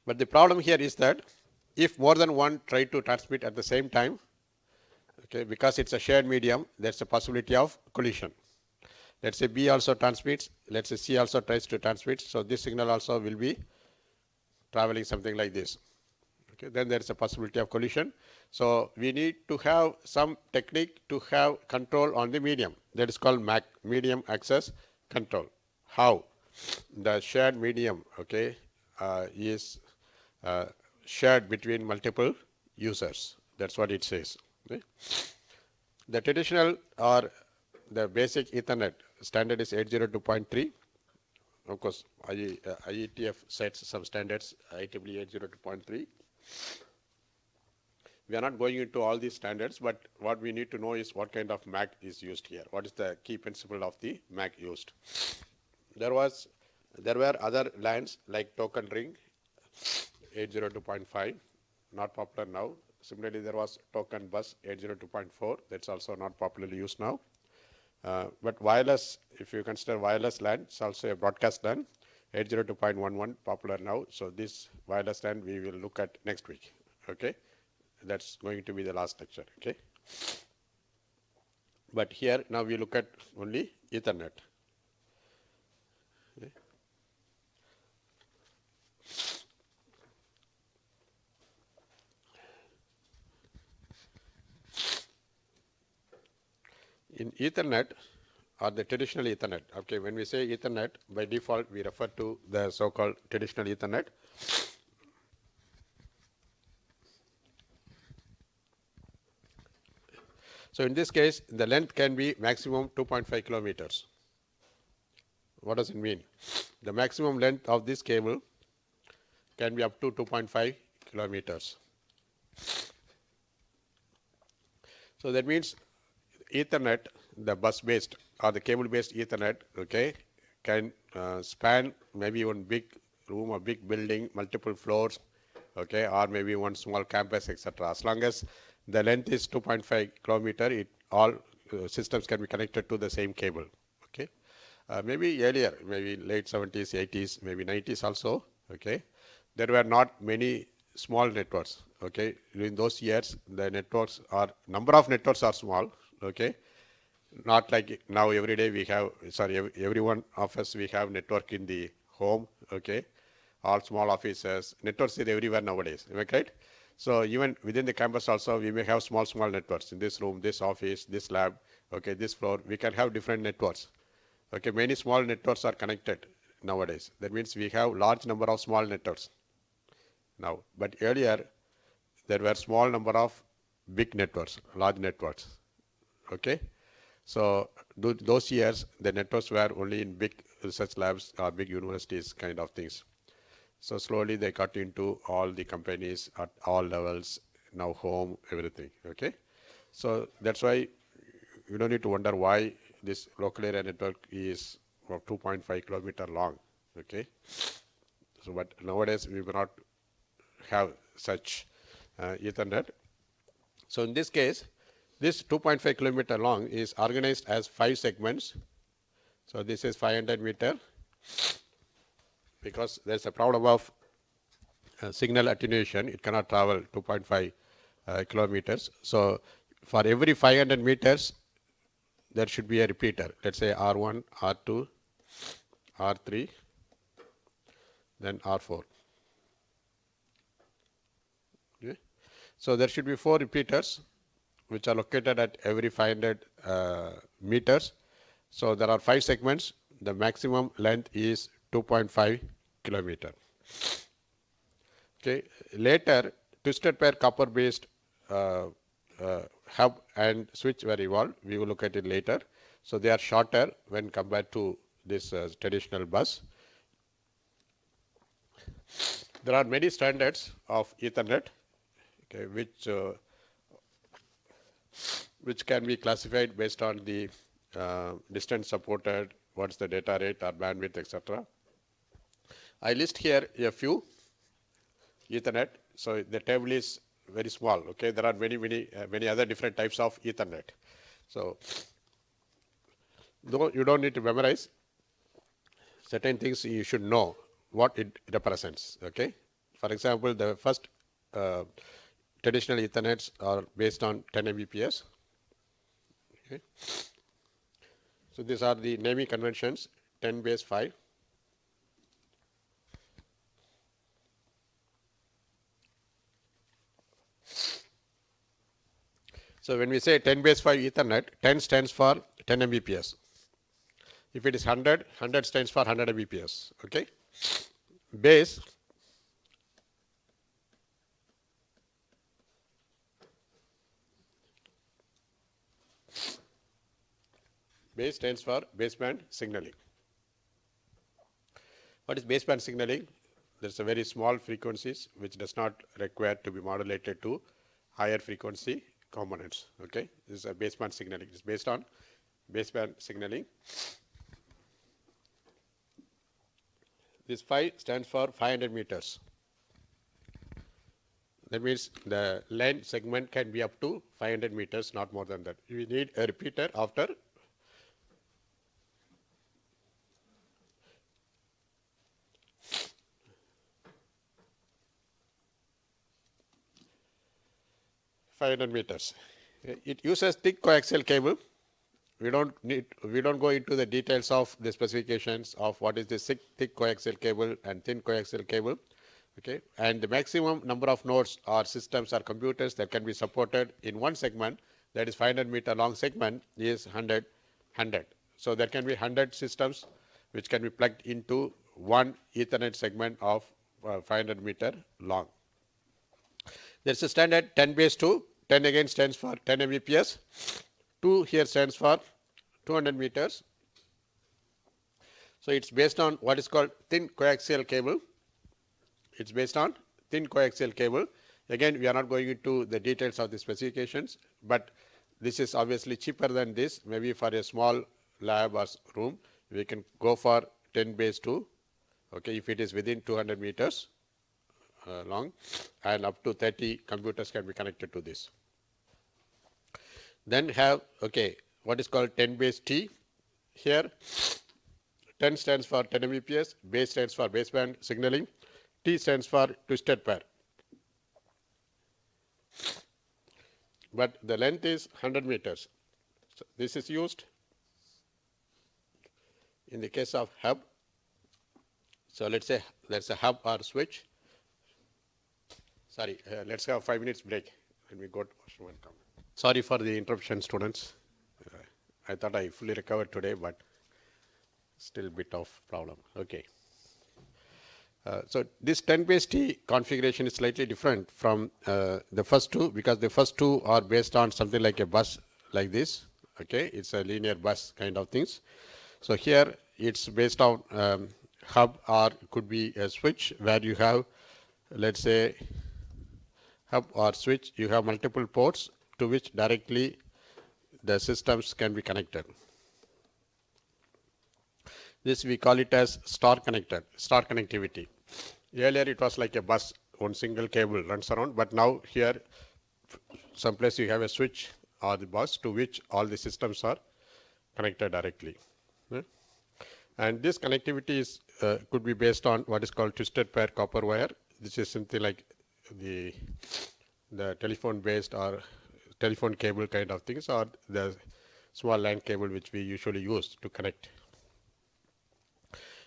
Speaker 1: But the problem here is that if more than one try to transmit at the same time, okay, because it's a shared medium, there's a possibility of collision. Let's say B also transmits, let's say C also tries to transmit, so this signal also will be traveling something like this. Okay, then there is a possibility of collision. So we need to have some technique to have control on the medium. That is called MAC, medium access control. How? The shared medium, okay, is shared between multiple users. That's what it says. Okay? The traditional or the basic Ethernet standard is 802.3. Of course, IETF sets some standards, IEEE 802.3. We are not going into all these standards, but what we need to know is what kind of MAC is used here. What is the key principle of the MAC used? There were other LANs like Token Ring, 802.5, not popular now. Similarly, there was Token Bus 802.4, that's also not popularly used now. But wireless, if you consider wireless LAN, it's also a broadcast LAN, 802.11, popular now. So this wireless LAN we will look at next week. Okay, that's going to be the last lecture. Okay, but here now we look at only Ethernet. Okay. In Ethernet, or the traditional Ethernet. Okay, when we say Ethernet, by default we refer to the so-called traditional Ethernet. So in this case, the length can be maximum 2.5 kilometers. What does it mean? The maximum length of this cable can be up to 2.5 kilometers. So that means Ethernet, the bus-based or the cable-based Ethernet, okay, can span maybe one big room, a big building, multiple floors, okay, or maybe one small campus, etc. As long as the length is 2.5 kilometer, it all systems can be connected to the same cable. Okay, maybe earlier, maybe late 70s, 80s, maybe 90s also. Okay, there were not many small networks. Okay, during those years, the networks are number of networks are small. Okay, not like now every day we have, sorry, every one of us we have network in the home. Okay, all small offices, networks is everywhere nowadays. Am I correct? So even within the campus also we may have small networks in this room, this office, this lab, okay, this floor. We can have different networks. Okay, many small networks are connected nowadays. That means we have large number of small networks now. But earlier there were small number of big networks, large networks. Okay, so those years the networks were only in big research labs or big universities kind of things. So slowly they got into all the companies at all levels, now home, everything. Okay, so that's why you don't need to wonder why this local area network is 2.5 kilometer long. Okay, so but nowadays we will not have such Ethernet. So in this case, this 2.5 kilometer long is organized as 5 segments. So this is 500 meter because there's a problem of signal attenuation. It cannot travel 2.5 kilometers. So for every 500 meters, there should be a repeater. Let's say R1, R2, R3, then R4. Okay. So there should be 4 repeaters which are located at every 500 meters. So there are 5 segments. The maximum length is 2.5 kilometer. Okay. Later, twisted pair copper based hub and switch were evolved. We will look at it later. So they are shorter when compared to this traditional bus. There are many standards of Ethernet, okay, which can be classified based on the distance supported, what's the data rate or bandwidth, etc. I list here a few Ethernet. So the table is very small. Okay, there are many other different types of Ethernet. So though you don't need to memorize certain things, you should know what it represents. Okay, for example, the first traditional Ethernets are based on 10 Mbps. Okay, so these are the naming conventions: 10 base 5. So when we say 10 base 5 Ethernet, 10 stands for 10 Mbps. If it is 100, 100 stands for 100 Mbps. Okay. Base stands for baseband signaling. What is baseband signaling? There's a very small frequencies which does not require to be modulated to higher frequency components. Okay, this is a baseband signaling. It's based on baseband signaling. This 5 stands for 500 meters. That means the line segment can be up to 500 meters, not more than that. We need a repeater after 500 meters. It uses thick coaxial cable. We don't go into the details of the specifications of what is the thick coaxial cable and thin coaxial cable. Okay, and the maximum number of nodes or systems or computers that can be supported in one segment, that is 500 meter long segment, is 100. So there can be 100 systems which can be plugged into one Ethernet segment of 500 meter long. There's a standard 10 base 2. 10 again stands for 10 Mbps. 2 here stands for 200 meters. So it's based on what is called thin coaxial cable. It's based on thin coaxial cable. Again, we are not going into the details of the specifications, but this is obviously cheaper than this. Maybe for a small lab or room, we can go for 10 base 2, okay, if it is within 200 meters long, and up to 30 computers can be connected to this. Then have, okay, what is called 10 base T. Here, 10 stands for 10 Mbps, base stands for baseband signaling, T stands for twisted pair. But the length is 100 meters. So this is used in the case of hub. So let's say that's a hub or switch. Sorry, let's have 5 minutes break. Let me go to washroom and come. Sorry for the interruption, students. I thought I fully recovered today, but still a bit of problem. Okay. So this 10 base T configuration is slightly different from the first two, because the first two are based on something like a bus like this. Okay, it's a linear bus kind of things. So here it's based on hub, or could be a switch where you have, let's say, hub or switch, you have multiple ports to which directly the systems can be connected. This we call it as star connectivity. Earlier it was like a bus, one single cable runs around, but now here someplace you have a switch or the bus to which all the systems are connected directly. And this connectivity is could be based on what is called twisted pair copper wire. This is something like the telephone based or telephone cable kind of things, or the small LAN cable which we usually use to connect.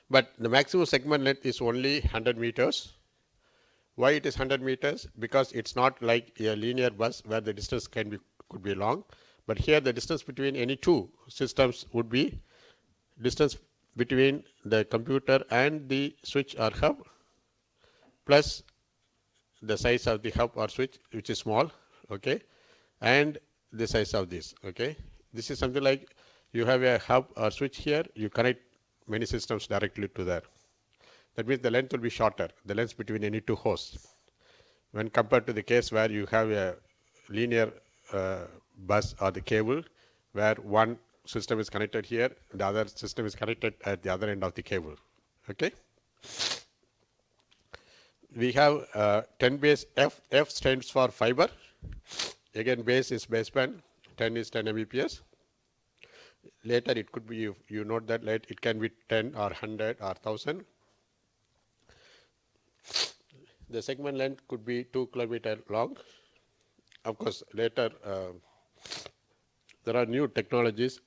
Speaker 1: But the maximum segment length is only 100 meters. Why it is 100 meters? Because it's not like a linear bus where the distance could be long, but here the distance between any two systems would be distance between the computer and the switch or hub plus the size of the hub or switch, which is small, okay, and the size of this, okay. This is something like you have a hub or switch here, you connect many systems directly to there. That means the length will be shorter, the length between any two hosts, when compared to the case where you have a linear bus or the cable where one system is connected here, the other system is connected at the other end of the cable, okay. We have 10 base F. F stands for fiber. Again, base is baseband, 10 is 10 Mbps. Later it could be, you note that later it can be 10 or 100 or 1000. The segment length could be 2 kilometer long. Of course, later there are new technologies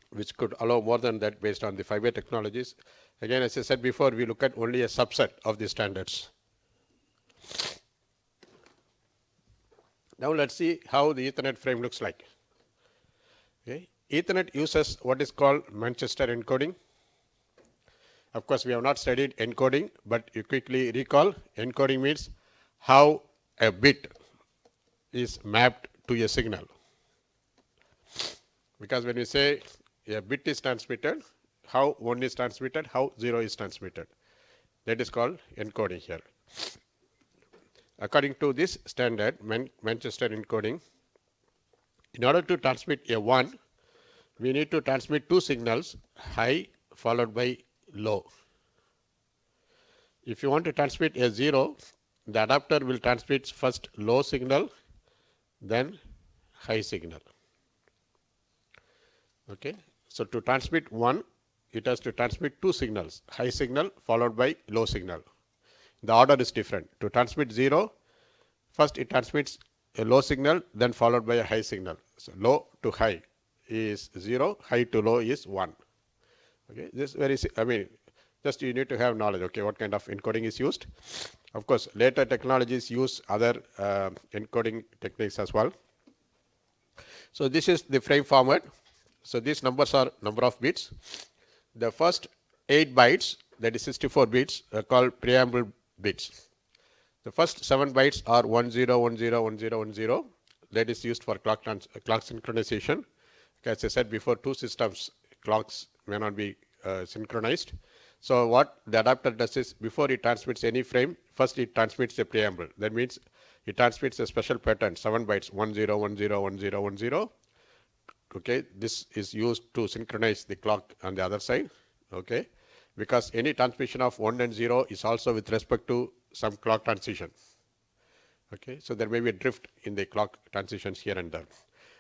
Speaker 1: which could allow more than that based on the fiber technologies. Again, as I said before, we look at only a subset of the standards. Now let's see how the Ethernet frame looks like. Okay. Ethernet uses what is called Manchester encoding. Of course, we have not studied encoding, but you quickly recall encoding means how a bit is mapped to a signal. Because when you say a bit is transmitted, how 1 is transmitted, how 0 is transmitted. That is called encoding here. According to this standard, Manchester encoding, in order to transmit a 1, we need to transmit two signals, high followed by low. If you want to transmit a 0, the adapter will transmit first low signal, then high signal. Okay. So to transmit 1, it has to transmit two signals, high signal followed by low signal. The order is different. To transmit 0, first it transmits a low signal, then followed by a high signal. So low to high is 0, high to low is 1. Okay, this very, just you need to have knowledge, okay, what kind of encoding is used. Of course, later technologies use other encoding techniques as well. So this is the frame format. So these numbers are number of bits. The first 8 bytes, that is 64 bits, are called preamble bits. The first 7 bytes are 10101010. That is used for clock synchronization. As I said before, two systems clocks may not be synchronized. So what the adapter does is, before it transmits any frame, first it transmits a preamble. That means it transmits a special pattern, 7 bytes, 10101010. Okay, this is used to synchronize the clock on the other side. Okay, because any transmission of 1 and 0 is also with respect to some clock transition. Okay, so there may be a drift in the clock transitions here and there.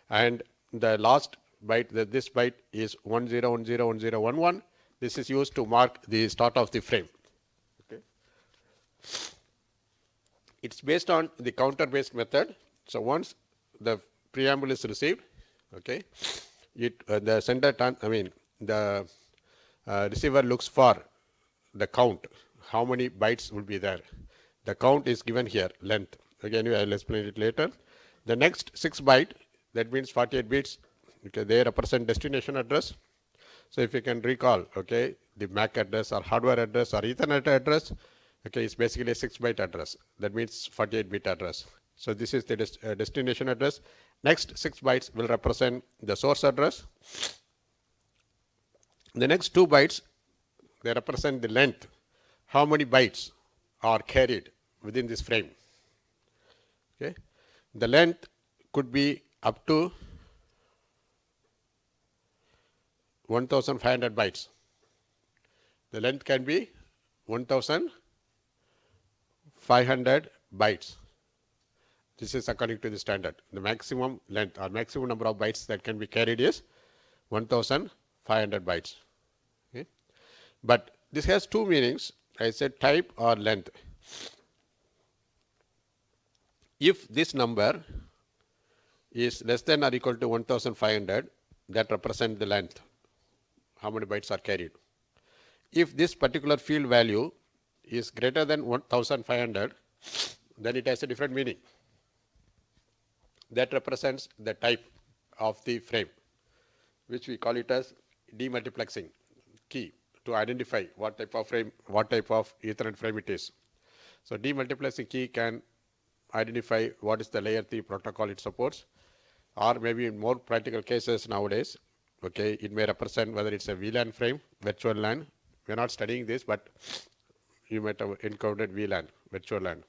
Speaker 1: And the last byte, this byte is 10101011. This is used to mark the start of the frame. Okay, it's based on the counter based method. So once the preamble is received, okay, the sender the receiver looks for the count, how many bytes will be there. The count is given here, length. Again, I will explain it later. The next 6 byte, that means 48 bits, okay, they represent destination address. So if you can recall, okay, the MAC address or hardware address or Ethernet address, okay, it's basically a 6-byte address. That means 48-bit address. So this is the destination address. Next 6 bytes will represent the source address. The next 2 bytes, they represent the length, how many bytes are carried within this frame. Okay, the length could be up to 1500 bytes. The length can be 1500 bytes. This is according to the standard. The maximum length or maximum number of bytes that can be carried is 1500 bytes. Okay, but this has two meanings. I said type or length. If this number is less than or equal to 1500, that represents the length, how many bytes are carried. If this particular field value is greater than 1500, then it has a different meaning. That represents the type of the frame, which we call it as demultiplexing key, to identify what type of frame, what type of Ethernet frame it is. So demultiplexing key can identify what is the layer 3 protocol it supports, or maybe in more practical cases nowadays, okay, it may represent whether it's a VLAN frame, virtual LAN. We're not studying this, but you might have encountered VLAN, virtual LAN.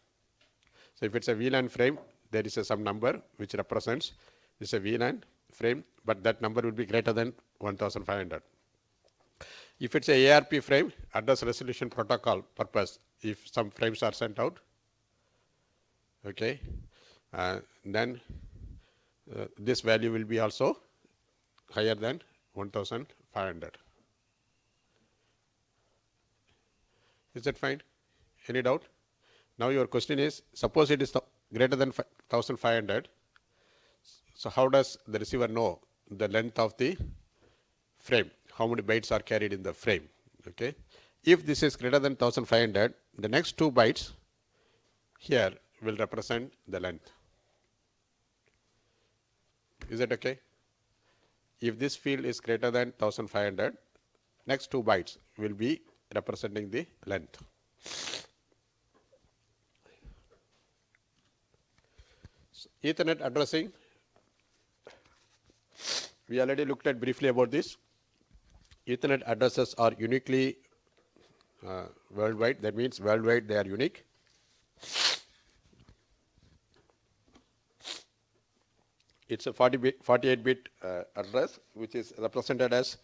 Speaker 1: So if it's a VLAN frame, there is some number which represents this is a VLAN frame, but that number will be greater than 1500. If it's a ARP frame, address resolution protocol purpose, if some frames are sent out, okay, then this value will be also higher than 1500. Is that fine? Any doubt? Now your question is, suppose it is greater than 1500. So how does the receiver know the length of the frame? How many bytes are carried in the frame? Okay. If this is greater than 1500, the next 2 bytes here will represent the length. Is that okay? If this field is greater than 1500, next 2 bytes will be representing the length. So, Ethernet addressing, we already looked at briefly about this. Ethernet addresses are uniquely worldwide. That means worldwide they are unique. It's a 48-bit address, which is represented as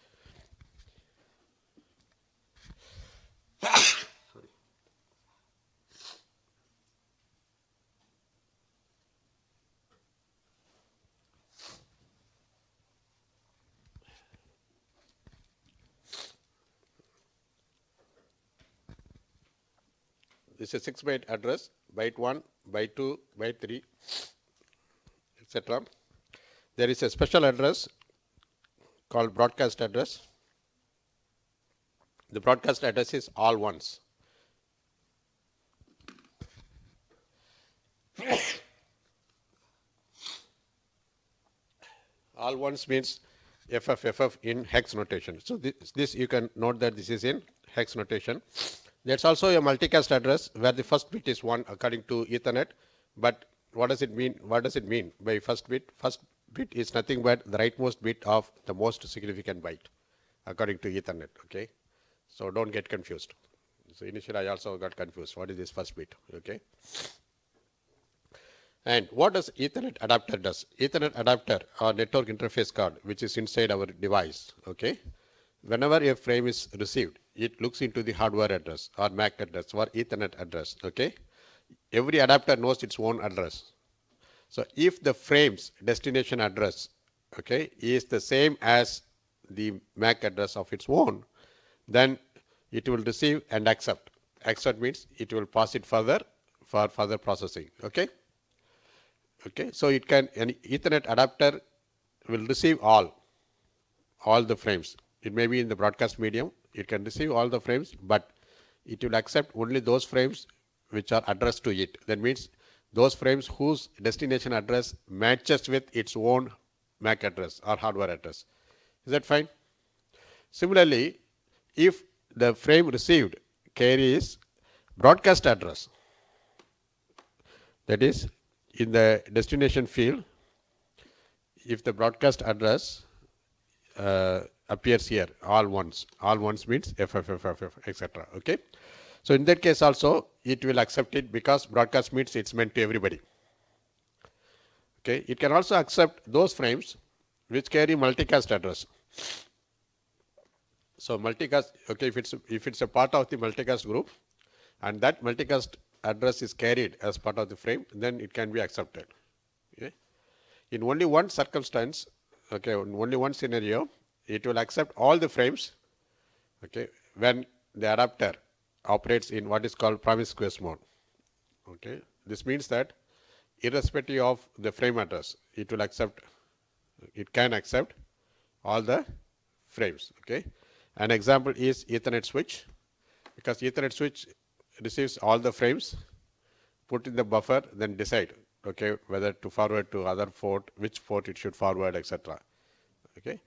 Speaker 1: this is a 6-byte address, byte 1, byte 2, byte 3, etc. There is a special address called broadcast address. The broadcast address is all ones. All ones means FFFF in hex notation. So this you can note that this is in hex notation. There's also a multicast address where the first bit is 1 according to Ethernet. But what does it mean? What does it mean by first bit? First bit is nothing but the rightmost bit of the most significant byte according to Ethernet. Okay, so don't get confused. So initially I also got confused. What is this first bit? Okay. And what does Ethernet adapter does? Ethernet adapter or network interface card, which is inside our device. Okay. Whenever a frame is received, it looks into the hardware address or MAC address or Ethernet address. Okay. Every adapter knows its own address. So if the frame's destination address, okay, is the same as the MAC address of its own, then it will receive and accept. Accept means it will pass it further for further processing. Okay. Okay. So it can, an Ethernet adapter will receive all the frames. It may be in the broadcast medium. It can receive all the frames, but it will accept only those frames which are addressed to it. That means those frames whose destination address matches with its own MAC address or hardware address. Is that fine? Similarly, if the frame received carries broadcast address, that is in the destination field, if the broadcast address appears here, all ones means FFFFF, etc. Okay. So in that case also it will accept it because broadcast means it's meant to everybody. Okay. It can also accept those frames which carry multicast address. So multicast, okay, if it's a part of the multicast group and that multicast address is carried as part of the frame, then it can be accepted. Okay. In only one circumstance, okay, in only one scenario, it will accept all the frames, okay, when the adapter operates in what is called promiscuous mode. Okay, this means that irrespective of the frame address, it can accept all the frames. Okay, an example is Ethernet switch, because Ethernet switch receives all the frames, put in the buffer, then decide, okay, whether to forward to other port, which port it should forward, etc. Okay,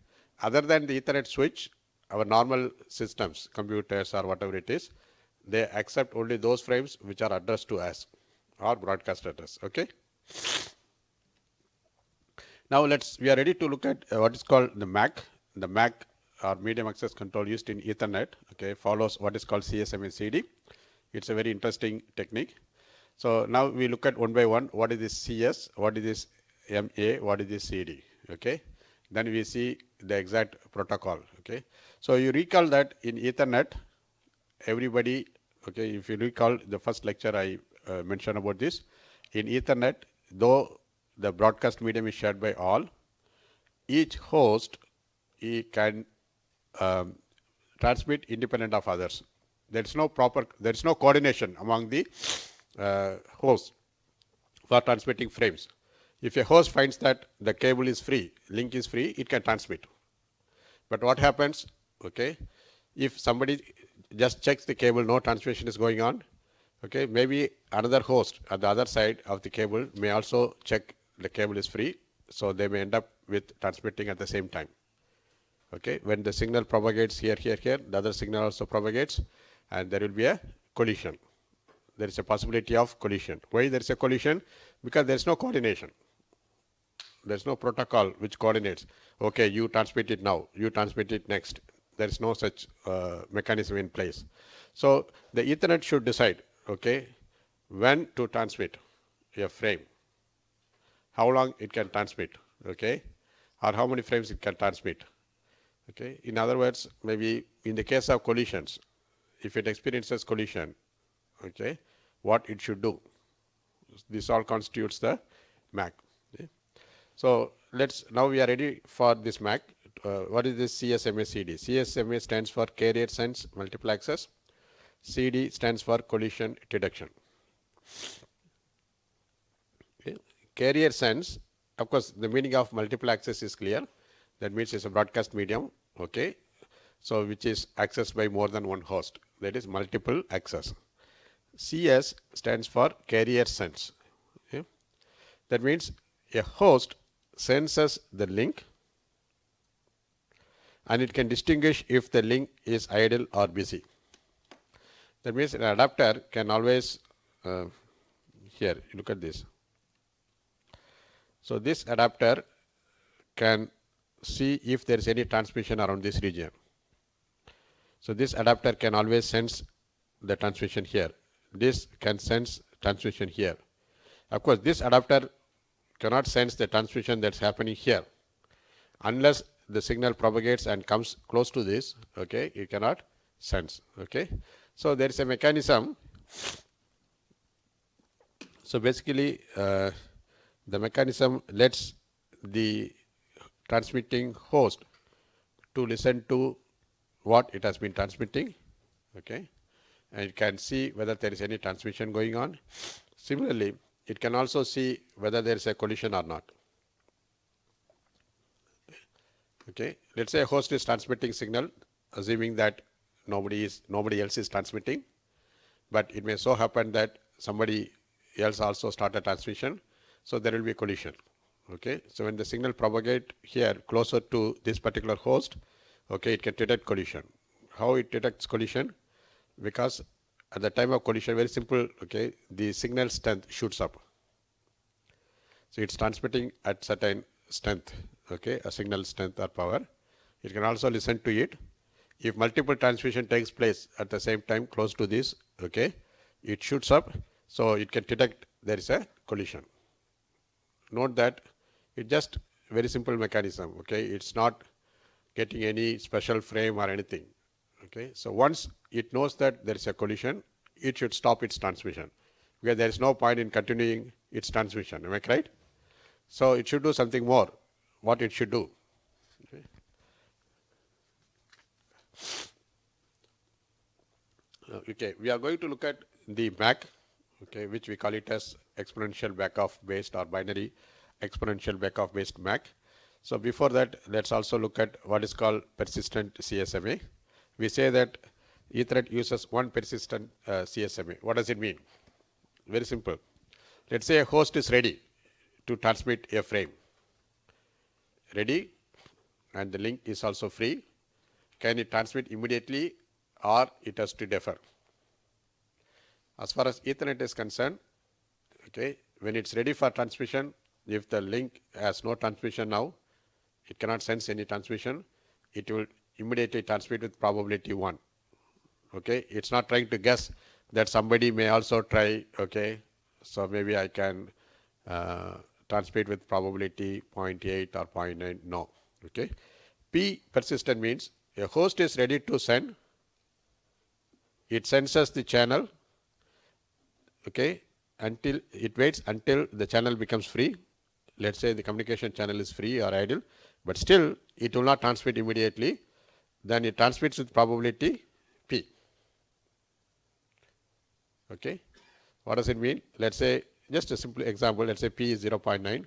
Speaker 1: other than the Ethernet switch, our normal systems, computers or whatever it is, they accept only those frames which are addressed to us or broadcast address. Okay. Now we are ready to look at what is called the MAC. The MAC or medium access control used in Ethernet, okay, follows what is called CSMA CD. It's a very interesting technique. So now we look at one by one. What is this CS? What is this MA? What is this CD? Okay. Then we see the exact protocol. Okay. So you recall that in Ethernet, everybody, okay, if you recall the first lecture I mentioned about this, in Ethernet, though the broadcast medium is shared by all, each host can transmit independent of others. There is no coordination among the hosts for transmitting frames. If a host finds that the cable is free, link is free, it can transmit. But what happens, okay, if somebody just checks the cable, no transmission is going on, okay, maybe another host at the other side of the cable may also check the cable is free, so they may end up with transmitting at the same time. Okay, when the signal propagates here, the other signal also propagates, and there will be a collision. There is a possibility of collision. Why there is a collision? Because there is no coordination. There is no protocol which coordinates. Okay, you transmit it now, you transmit it next. There is no such mechanism in place. So the Ethernet should decide, okay, when to transmit a frame, how long it can transmit, okay, or how many frames it can transmit. Okay. In other words, maybe in the case of collisions, if it experiences collision, okay, what it should do. This all constitutes the MAC. Okay. So now we are ready for this MAC. What is this CSMA CD? CSMA stands for Carrier Sense Multiple Access. CD stands for Collision Detection. Okay. Carrier sense, of course, the meaning of multiple access is clear. That means it's a broadcast medium, okay, so which is accessed by more than one host. That is multiple access. CS stands for carrier sense. Okay. That means a host senses the link, and it can distinguish if the link is idle or busy. That means an adapter can always, here, look at this. So this adapter can see if there is any transmission around this region. So this adapter can always sense the transmission here. This can sense transmission here. Of course, this adapter cannot sense the transmission that's happening here. Unless the signal propagates and comes close to this, okay, it cannot sense, okay. So there is a mechanism. So basically, the mechanism lets the transmitting host to listen to what it has been transmitting, okay, and it can see whether there is any transmission going on. Similarly, it can also see whether there is a collision or not. Okay, let's say a host is transmitting signal, assuming that nobody else is transmitting, but it may so happen that somebody else also start a transmission, so there will be a collision. Okay, so when the signal propagate here closer to this particular host, okay, it can detect collision. How it detects collision? Because at the time of collision, very simple, okay, the signal strength shoots up. So it's transmitting at certain strength, okay, a signal strength or power. It can also listen to it. If multiple transmission takes place at the same time close to this, okay, it shoots up, so it can detect there is a collision. Note that it's just very simple mechanism, okay, it's not getting any special frame or anything, okay. So once it knows that there is a collision, it should stop its transmission, because there is no point in continuing its transmission, am I right? So it should do something more. What it should do? Okay, we are going to look at the MAC, okay, which we call it as exponential backoff based or binary exponential backoff based MAC. So before that, let's also look at what is called persistent CSMA. We say that Ethernet uses one persistent CSMA. What does it mean? Very simple. Let's say a host is ready to transmit a frame. Ready, and the link is also free. Can it transmit immediately or it has to defer? As far as Ethernet is concerned, okay, when it's ready for transmission, if the link has no transmission now, it cannot sense any transmission, it will immediately transmit with probability 1. Okay, it's not trying to guess that somebody may also try, okay, so maybe I can transmit with probability 0.8 or 0.9, no, okay. P persistent means a host is ready to send, it senses the channel, okay, until it waits until the channel becomes free. Let's say the communication channel is free or idle, but still it will not transmit immediately. Then it transmits with probability P. Okay, what does it mean? Let's say, just a simple example, let's say P is 0.9.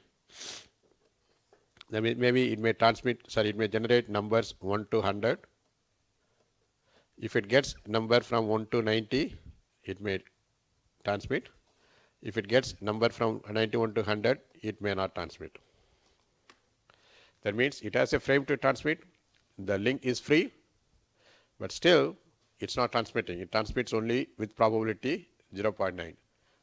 Speaker 1: Then maybe it may it may generate numbers 1 to 100. If it gets number from 1 to 90, it may transmit. If it gets number from 91 to 100, it may not transmit. That means it has a frame to transmit, the link is free, but still it's not transmitting. It transmits only with probability 0.9.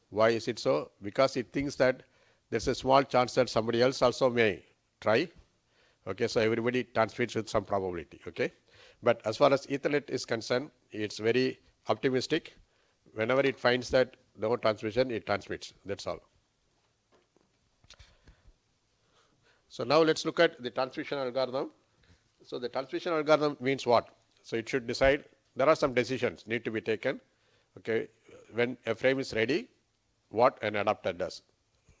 Speaker 1: Why is it so? Because it thinks that there's a small chance that somebody else also may try. Okay, so everybody transmits with some probability. Okay, but as far as Ethernet is concerned, it's very optimistic. Whenever it finds that no transmission, it transmits. That's all. So now let's look at the transmission algorithm. So the transmission algorithm means what? So it should decide, there are some decisions need to be taken. Okay, when a frame is ready, what an adapter does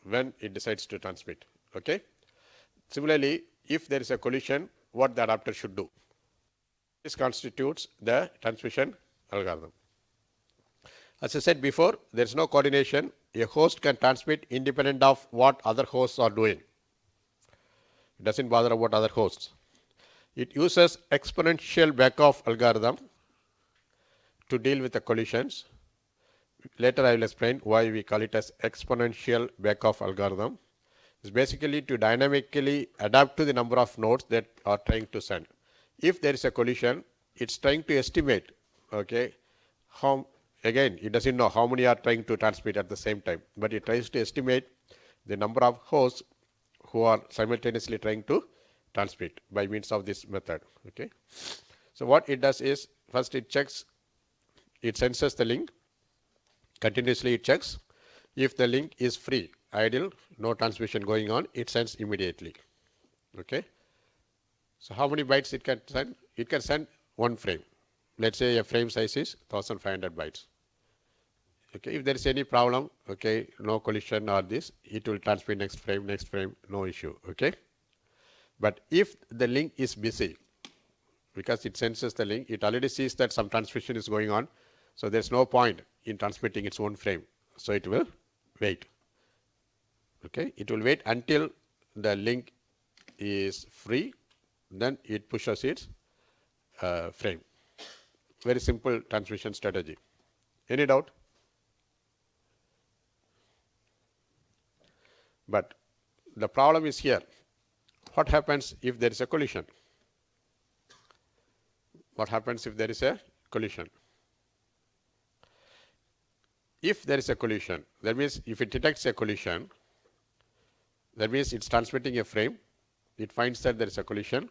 Speaker 1: when it decides to transmit. Okay. Similarly, if there is a collision, what the adapter should do. This constitutes the transmission algorithm. As I said before, there is no coordination. A host can transmit independent of what other hosts are doing. It doesn't bother about other hosts. It uses exponential backoff algorithm to deal with the collisions. Later I will explain why we call it as exponential backoff algorithm. It's basically to dynamically adapt to the number of nodes that are trying to send. If there is a collision, it's trying to estimate, okay, how, again, it doesn't know how many are trying to transmit at the same time, but it tries to estimate the number of hosts who are simultaneously trying to transmit by means of this method, okay. So what it does is, first it checks, it senses the link, continuously it checks. If the link is free, idle, no transmission going on, it sends immediately, okay. So how many bytes it can send? It can send one frame. Let's say a frame size is 1500 bytes. Okay, if there is any problem, okay, no collision or this, it will transmit next frame, no issue, okay. But if the link is busy, because it senses the link, it already sees that some transmission is going on, so there's no point in transmitting its own frame. So it will wait. Okay, it will wait until the link is free, then it pushes its frame. Very simple transmission strategy. Any doubt? But the problem is here. What happens if there is a collision? What happens if there is a collision? If there is a collision, that means if it detects a collision, that means it's transmitting a frame, it finds that there is a collision,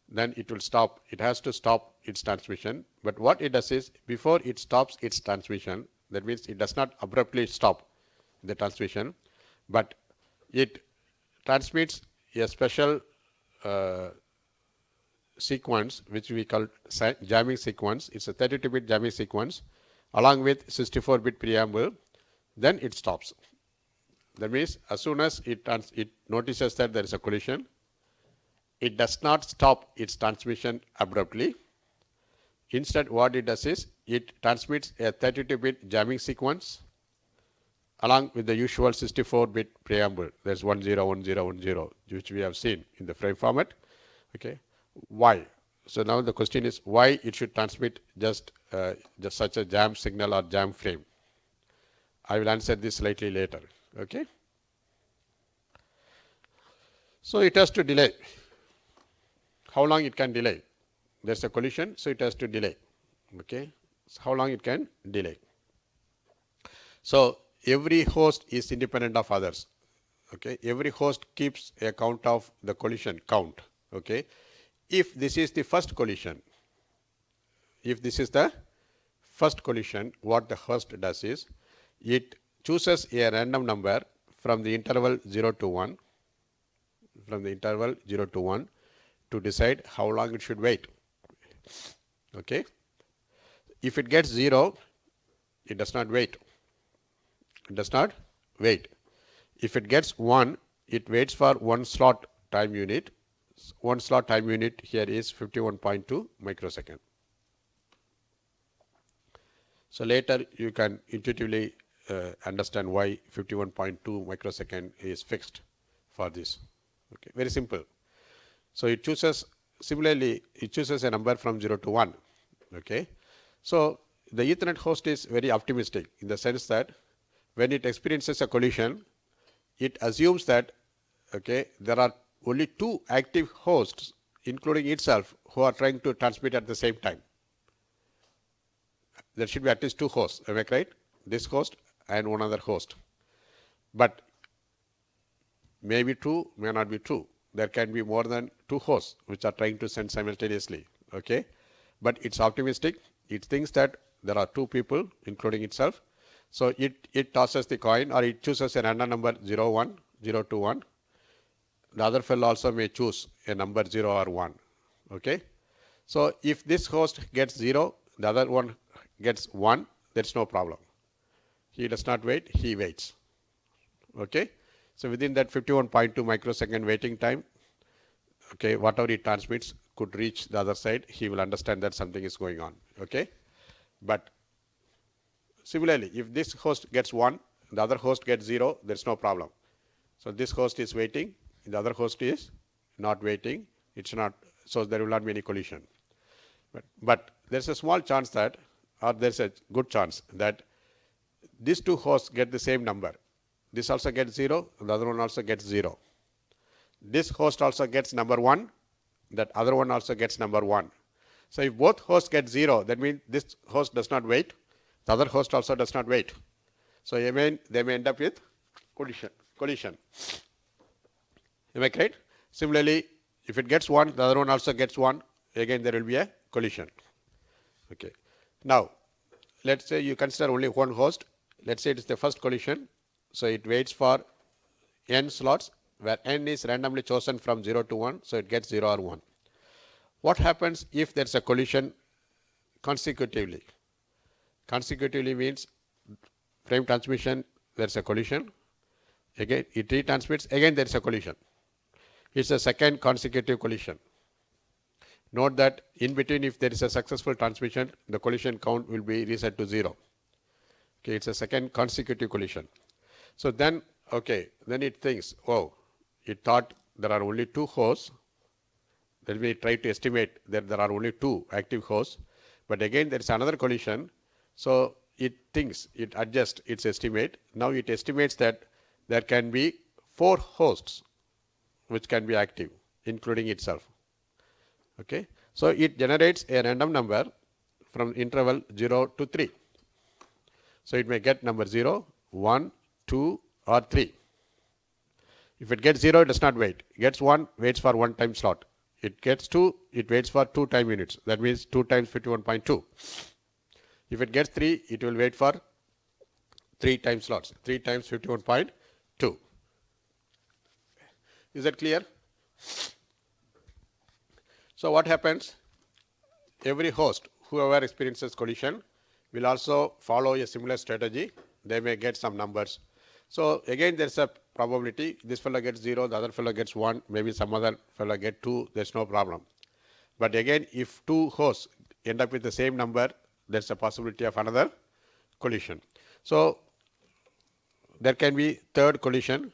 Speaker 1: then it will stop. It has to stop its transmission. But what it does is, before it stops its transmission, that means it does not abruptly stop the transmission, but it transmits a special sequence which we call jamming sequence. It's a 32-bit jamming sequence along with 64-bit preamble. Then it stops. That means as soon as it notices that there is a collision, it does not stop its transmission abruptly. Instead, what it does is, it transmits a 32-bit jamming sequence along with the usual 64-bit preamble. There's 10, 10, 10, which we have seen in the frame format. Okay, why? So now the question is, why it should transmit just such a jam signal or jam frame? I will answer this slightly later. Okay. So it has to delay. How long it can delay? There's a collision, so it has to delay. Okay. So how long it can delay? So every host is independent of others. Okay. Every host keeps a count of the collision count. Okay. If this is the first collision, what the host does is, it chooses a random number from the interval 0 to 1, to decide how long it should wait. Okay. If it gets 0, it does not wait. If it gets 1, it waits for one slot time unit. One slot time unit here is 51.2 microsecond. So later you can intuitively understand why 51.2 microsecond is fixed for this. Okay, very simple. So it chooses, similarly, it chooses a number from 0 to 1. Okay. So the Ethernet host is very optimistic in the sense that when it experiences a collision, it assumes that, okay, there are only 2 active hosts, including itself, who are trying to transmit at the same time. There should be at least 2 hosts, am I right? This host and one other host. But may be true, may not be true. There can be more than 2 hosts which are trying to send simultaneously. Okay. But it's optimistic. It thinks that there are 2 people, including itself. So it tosses the coin, or it chooses a random number 0, 1, 0 to 1. The other fellow also may choose a number 0 or 1. Okay. So if this host gets 0, the other one gets 1, there's no problem. He does not wait, he waits. Okay. So within that 51.2 microsecond waiting time, okay, whatever he transmits could reach the other side. He will understand that something is going on. Okay. But similarly, if this host gets 1, the other host gets 0, there's no problem. So this host is waiting, the other host is not waiting. It's not, so there will not be any collision. But there's a small chance that, or there's a good chance that these 2 hosts get the same number. This also gets 0, the other one also gets 0. This host also gets number 1, that other one also gets number 1. So if both hosts get 0, that means this host does not wait, the other host also does not wait. So they may end up with collision. Am I correct? Similarly, if it gets 1, the other one also gets 1, again there will be a collision. Okay. Now, let's say you consider only one host. Let's say it is the first collision. So it waits for n slots where n is randomly chosen from 0 to 1. So it gets 0 or 1. What happens if there's a collision consecutively? Consecutively means frame transmission, there's a collision. Again, it retransmits, again there is a collision. It's a second consecutive collision. Note that in between, if there is a successful transmission, the collision count will be reset to 0. Okay, it's a second consecutive collision. So then, okay, then it thinks, oh, it thought there are only 2 hosts. Then we try to estimate that there are only 2 active hosts. But again, there is another collision. So it thinks, it adjusts its estimate. Now it estimates that there can be 4 hosts which can be active, including itself. Okay, so it generates a random number from interval 0 to 3. So it may get number 0, 1, 2, or 3. If it gets 0, it does not wait. Gets 1, waits for 1 time slot. It gets 2, it waits for 2 time units. That means 2 times 51.2. If it gets 3, it will wait for 3 time slots. 3 times 51.2. Is that clear? So what happens? Every host, whoever experiences collision, will also follow a similar strategy. They may get some numbers. So again, there's a probability. This fellow gets 0, the other fellow gets 1, maybe some other fellow get 2. There's no problem. But again, if 2 hosts end up with the same number, there's a possibility of another collision. So there can be third collision.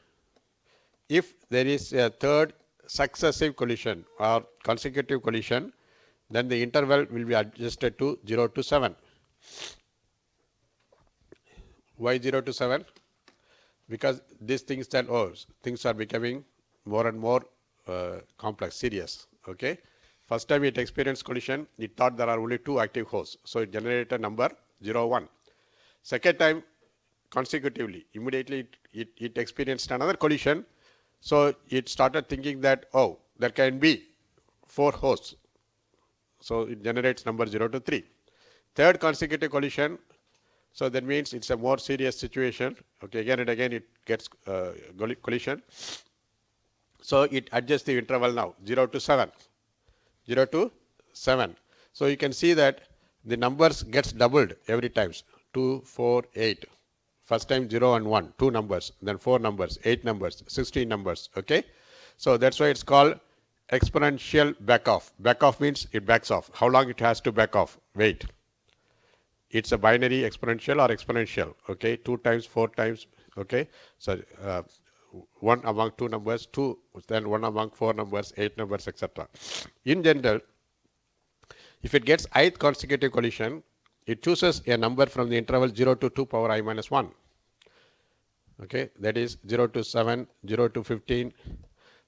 Speaker 1: If there is a third successive collision or consecutive collision, then the interval will be adjusted to 0 to 7. Why 0 to 7? Because these things that things are becoming more and more complex, serious. Okay. First time it experienced collision, it thought there are only 2 active hosts, so it generated a number 0, 1. Second time, consecutively, immediately it experienced another collision, so it started thinking that, oh, there can be 4 hosts, so it generates number 0 to 3. Third consecutive collision, so that means it's a more serious situation. Okay, again and again it gets collision. So it adjusts the interval now, 0 to 7. 0 to 7. So you can see that the numbers gets doubled every time. 2, 4, 8. First time 0 and 1, 2 numbers, then 4 numbers, 8 numbers, 16 numbers. Okay. So that's why it's called exponential back off. Back off means it backs off. How long it has to back off? Wait. It's a binary exponential or exponential. Okay. 2 times, 4 times. Okay. So 1 among 2 numbers, 2, then 1 among 4 numbers, 8 numbers, etc. In general, if it gets ith consecutive collision, it chooses a number from the interval 0 to 2 power I minus 1. Okay, that is 0 to 7, 0 to 15,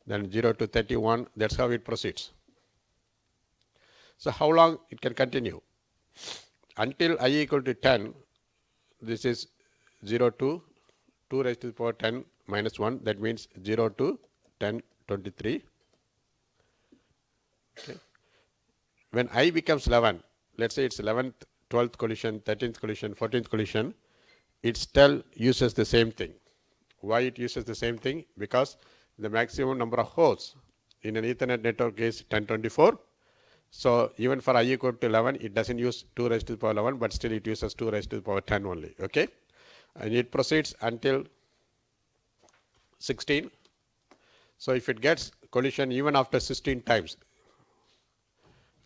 Speaker 1: then 0 to 31. That's how it proceeds. So how long it can continue? Until I equal to 10, this is 0 to 2 raised to the power 10 minus 1, that means 0 to 10, 23. Okay. When I becomes 11, let's say it's 11th, 12th collision, 13th collision, 14th collision, it still uses the same thing. Why it uses the same thing? Because the maximum number of hosts in an Ethernet network is 1024. So even for I equal to 11, it doesn't use 2 raised to the power 11, but still it uses 2 raised to the power 10 only. Okay. And it proceeds until 16. So if it gets collision even after 16 times,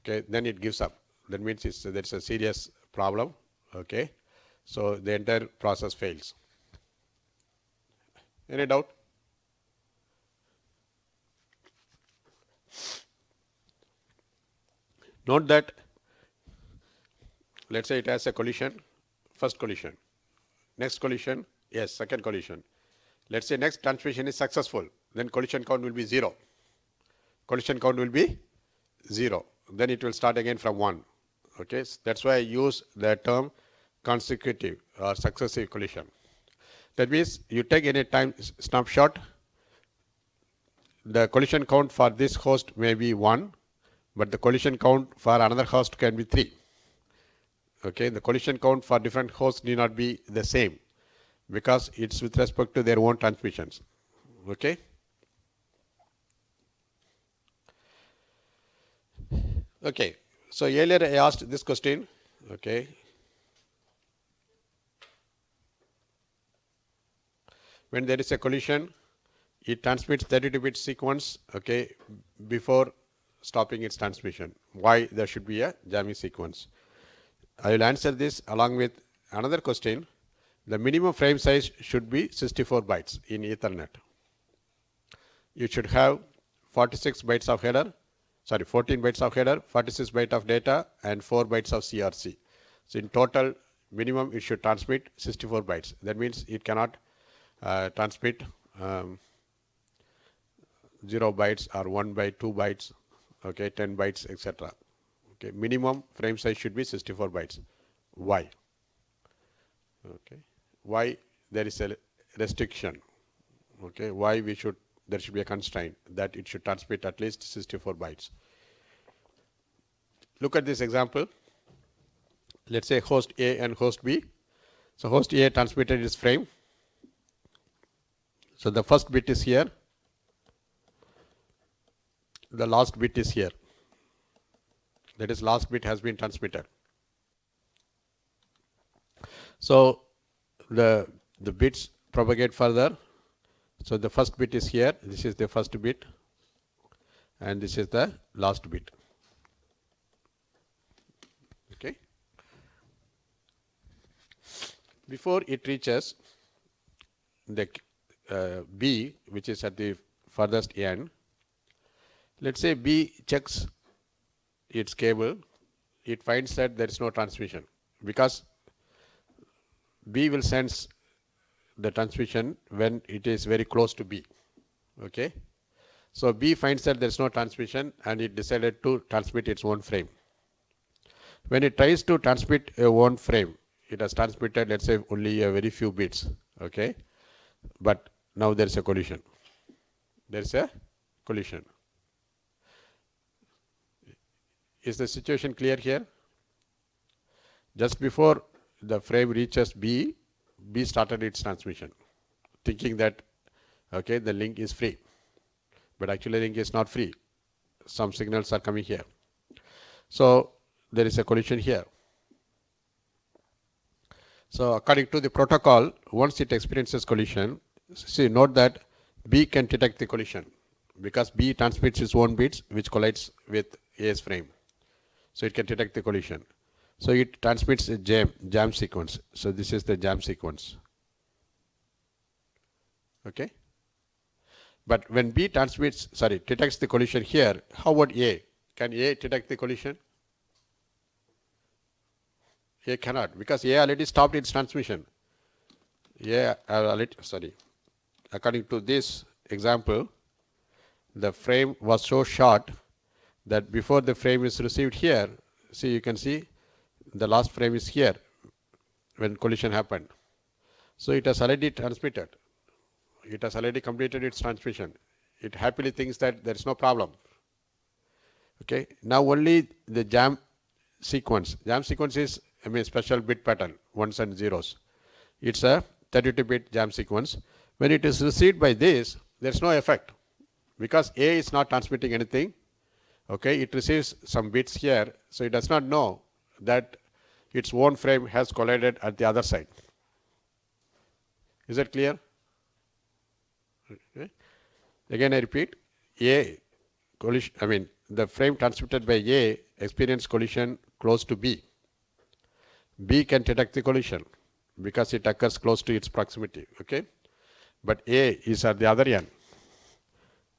Speaker 1: okay, then it gives up. That means there's a serious problem. Okay. So the entire process fails. Any doubt? Note that, let's say it has a collision, first collision, next collision, yes, second collision. Let's say next transmission is successful, then collision count will be 0. Collision count will be 0. Then it will start again from 1. Okay, that's why I use the term consecutive or successive collision. That means you take any time snapshot, the collision count for this host may be 1, but the collision count for another host can be 3. Okay, the collision count for different hosts need not be the same because it's with respect to their own transmissions. Okay. Okay, so earlier I asked this question. Okay, when there is a collision, it transmits 32-bit sequence, okay, before stopping its transmission. Why there should be a jamming sequence? I will answer this along with another question. The minimum frame size should be 64 bytes in Ethernet. You should have 46 bytes of header, 14 bytes of header, 46 bytes of data, and 4 bytes of CRC. So in total, minimum it should transmit 64 bytes. That means it cannot transmit 0 bytes or 1 byte, 2 bytes, okay, 10 bytes, etc. Okay, minimum frame size should be 64 bytes. Why? Okay, why there is a restriction? Okay, why there should be a constraint that it should transmit at least 64 bytes. Look at this example. Let's say host A and host B. So host A transmitted its frame. So the first bit is here. The last bit is here. That is, last bit has been transmitted. So the bits propagate further. So the first bit is here. This is the first bit, and this is the last bit. Okay. Before it reaches the B, which is at the furthest end, let's say B checks its cable. It finds that there is no transmission because B will sense the transmission when it is very close to B. Okay. So B finds that there is no transmission and it decided to transmit its own frame. When it tries to transmit a own frame, it has transmitted, let's say, only a very few bits. Okay. But now there is a collision. There is a collision. Is the situation clear here? Just before the frame reaches B, B started its transmission, thinking that, okay, the link is free. But actually, the link is not free. Some signals are coming here. So there is a collision here. So according to the protocol, once it experiences collision, see, note that B can detect the collision because B transmits its own bits which collides with A's frame. So it can detect the collision. So it transmits a jam sequence. So this is the jam sequence. Okay. But when B detects the collision here, how about A? Can A detect the collision? A cannot because A already stopped its transmission. According to this example, the frame was so short that before the frame is received here, see, you can see the last frame is here when collision happened. So it has already transmitted. It has already completed its transmission. It happily thinks that there is no problem. Okay. Now only the jam sequence. Jam sequence is special bit pattern, ones and zeros. It's a 32-bit jam sequence. When it is received by this, there's no effect because A is not transmitting anything. Okay, it receives some bits here, so it does not know that its own frame has collided at the other side. Is that clear? Okay. Again, I repeat, A collision. The frame transmitted by A experienced collision close to B. B can detect the collision because it occurs close to its proximity. Okay, but A is at the other end.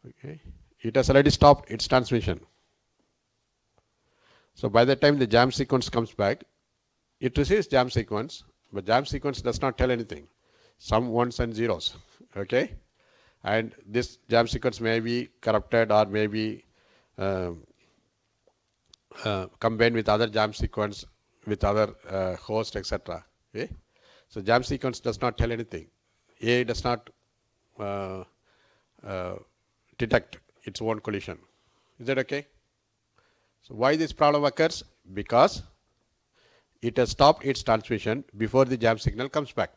Speaker 1: Okay, it has already stopped its transmission. So by the time the jam sequence comes back, it receives jam sequence, but jam sequence does not tell anything. Some ones and zeros. Okay, and this jam sequence may be corrupted or may be combine with other jump sequence with other host, etc. Okay? So jump sequence does not tell anything. A does not uh, uh, detect its own collision. Is that okay? So why this problem occurs? Because it has stopped its transmission before the jump signal comes back.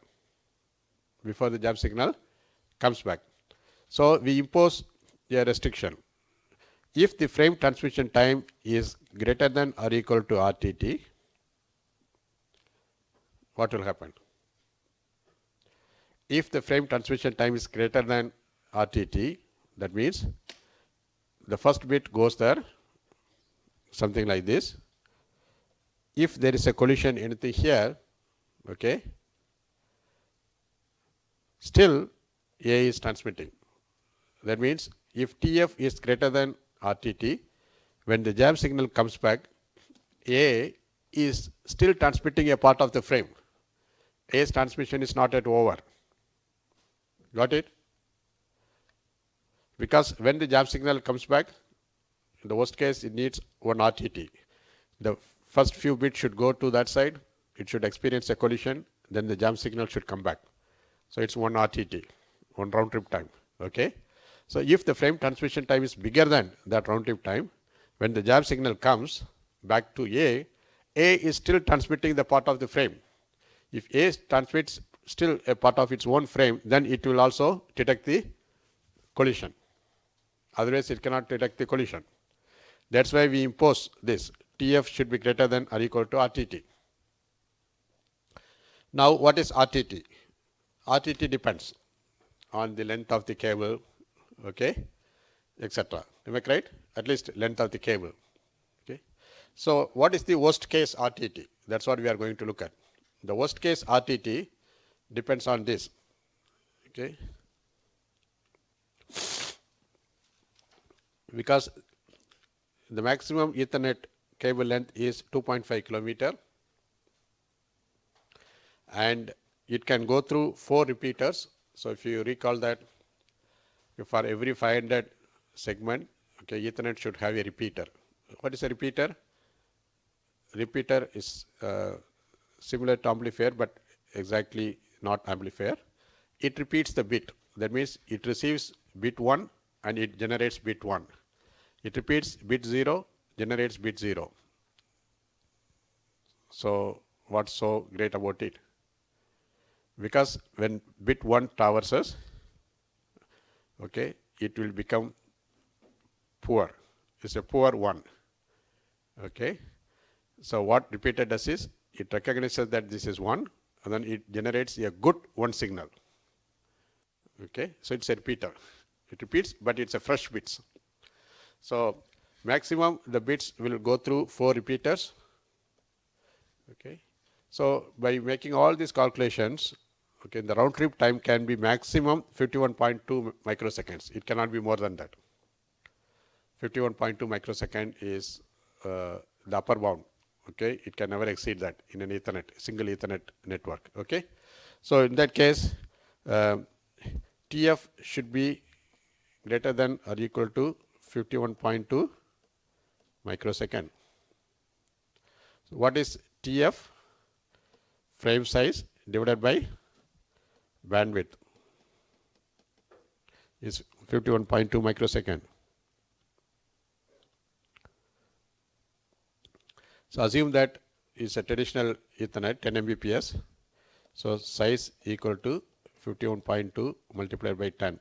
Speaker 1: Before the jump signal comes back. So we impose a restriction. If the frame transmission time is greater than or equal to RTT, what will happen? If the frame transmission time is greater than RTT, that means the first bit goes there, something like this. If there is a collision anything here, okay, still A is transmitting. That means if TF is greater than RTT, when the jam signal comes back, A is still transmitting a part of the frame. A's transmission is not yet over. Got it? Because when the jam signal comes back, in the worst case, it needs one RTT. The first few bits should go to that side. It should experience a collision. Then the jam signal should come back. So it's one RTT, one round trip time. Okay. So if the frame transmission time is bigger than that round trip time, when the jam signal comes back to A is still transmitting the part of the frame. If A transmits still a part of its own frame, then it will also detect the collision. Otherwise, it cannot detect the collision. That's why we impose this. TF should be greater than or equal to RTT. Now, what is RTT? RTT depends on the length of the cable, okay, etc. Am I right? At least length of the cable. Okay. So, what is the worst case RTT? That's what we are going to look at. The worst case RTT depends on this. Okay. Because the maximum Ethernet cable length is 2.5 kilometer and it can go through 4 repeaters. So if you recall that for every 500 segment, okay, Ethernet should have a repeater. What is a repeater? Repeater is similar to amplifier but exactly not amplifier. It repeats the bit. That means it receives bit 1 and it generates bit 1. It repeats bit 0, generates bit 0. So what's so great about it? Because when bit 1 traverses, okay, it will become poor. It's a poor 1. Okay. So what repeater does is, it recognizes that this is 1 and then it generates a good 1 signal. Okay. So it's a repeater. It repeats, but it's a fresh bits. So maximum the bits will go through 4 repeaters. Okay. So by making all these calculations, okay, the round trip time can be maximum 51.2 microseconds. It cannot be more than that. 51.2 microsecond is the upper bound. Okay, it can never exceed that in an Ethernet, single Ethernet network. Okay, so in that case, TF should be greater than or equal to 51.2 microsecond. So what is TF? Frame size divided by bandwidth is 51.2 microsecond. So assume that is a traditional Ethernet 10 Mbps. So size equal to 51.2 multiplied by 10.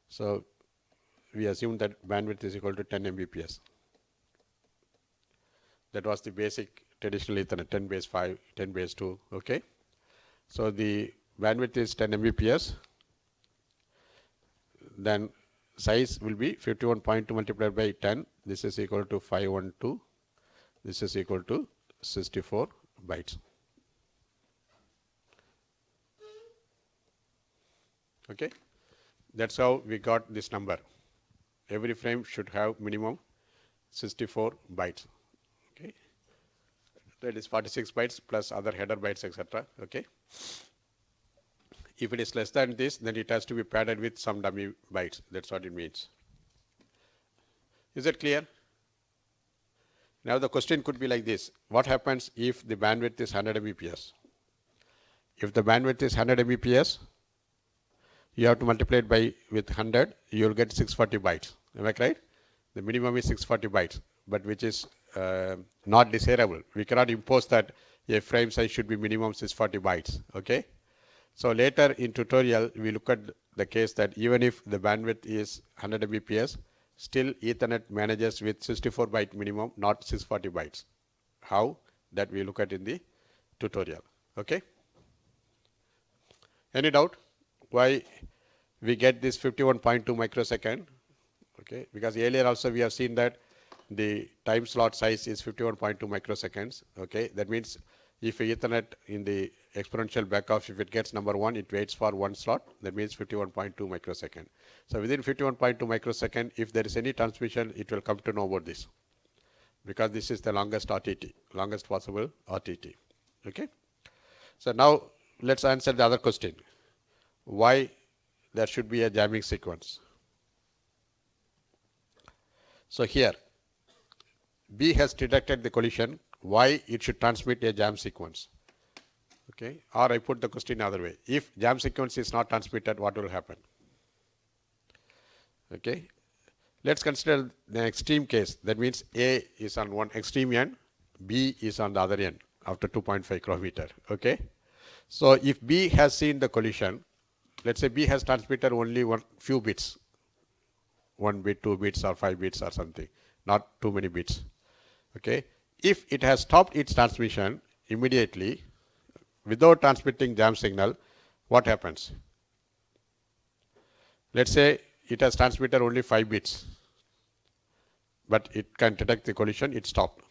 Speaker 1: So we assume that bandwidth is equal to 10 Mbps. That was the basic traditional Ethernet 10 base 5, 10 base 2. Okay. So the bandwidth is 10 Mbps. Then size will be 51.2 multiplied by 10. This is equal to 512. This is equal to 64 bytes. Okay. That's how we got this number. Every frame should have minimum 64 bytes. Okay. That is 46 bytes plus other header bytes, etc. Okay. If it is less than this, then it has to be padded with some dummy bytes. That's what it means. Is it clear? Now the question could be like this. What happens if the bandwidth is 100 Mbps? If the bandwidth is 100 Mbps, you have to multiply it by with 100, you will get 640 bytes. Am I right? The minimum is 640 bytes, but which is not desirable. We cannot impose that a frame size should be minimum 640 bytes. Okay. So later in tutorial, we look at the case that even if the bandwidth is 100 Mbps, still Ethernet manages with 64 byte minimum, not 640 bytes. How? That we look at in the tutorial. Okay. Any doubt why we get this 51.2 microsecond? Okay, because earlier also we have seen that the time slot size is 51.2 microseconds. Okay, that means if Ethernet in the exponential backoff, if it gets number 1, it waits for 1 slot. That means 51.2 microsecond. So within 51.2 microsecond, if there is any transmission, it will come to know about this, because this is the longest RTT, longest possible RTT. Okay. So now let's answer the other question. Why there should be a jamming sequence? So here, B has detected the collision. Why it should transmit a jam sequence? Okay, or I put the question other way. If jam sequence is not transmitted, what will happen? Okay, let's consider the extreme case. That means A is on one extreme end, B is on the other end after 2.5 kilometer. Okay, so if B has seen the collision, let's say B has transmitted only one few bits, 1 bit, 2 bits, or 5 bits, or something, not too many bits. Okay, if it has stopped its transmission immediately without transmitting jam signal, what happens? Let's say it has transmitted only 5 bits, but it can detect the collision, it stopped.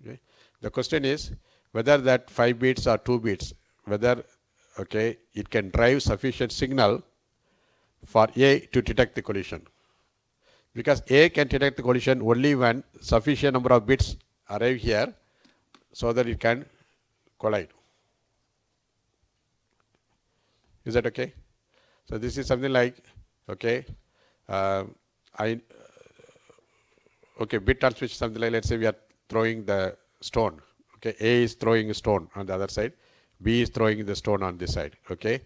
Speaker 1: Okay, the question is whether that 5 bits or 2 bits, whether okay, it can drive sufficient signal for A to detect the collision. Because A can detect the collision only when sufficient number of bits arrive here so that it can collide. Is that okay? So this is something like, okay, bit transmission, something like, let's say we are throwing the stone. Okay, A is throwing a stone on the other side, B is throwing the stone on this side. Okay,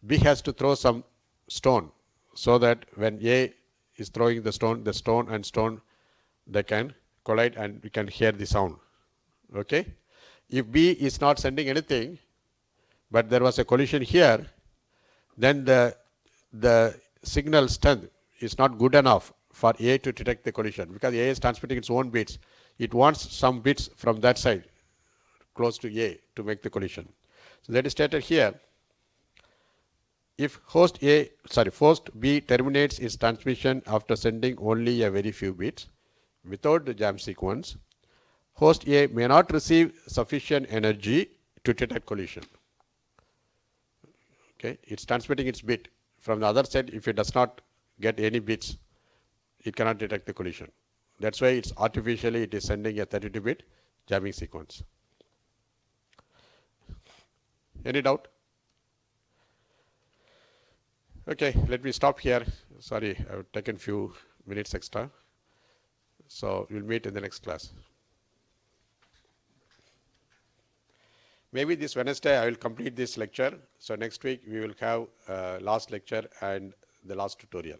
Speaker 1: B has to throw some stone so that when A is throwing the stone and stone, they can collide and we can hear the sound. Okay, if B is not sending anything, but there was a collision here, then the signal strength is not good enough for A to detect the collision, because A is transmitting its own bits. It wants some bits from that side close to A to make the collision. So that is stated here. If host B terminates its transmission after sending only a very few bits without the jam sequence, host A may not receive sufficient energy to detect collision. Okay, it's transmitting its bit. From the other side, if it does not get any bits, it cannot detect the collision. That's why it's artificially it is sending a 32-bit jamming sequence. Any doubt? Okay, let me stop here. Sorry, I've taken few minutes extra. So we'll meet in the next class. Maybe this Wednesday I will complete this lecture. So next week we will have last lecture and the last tutorial.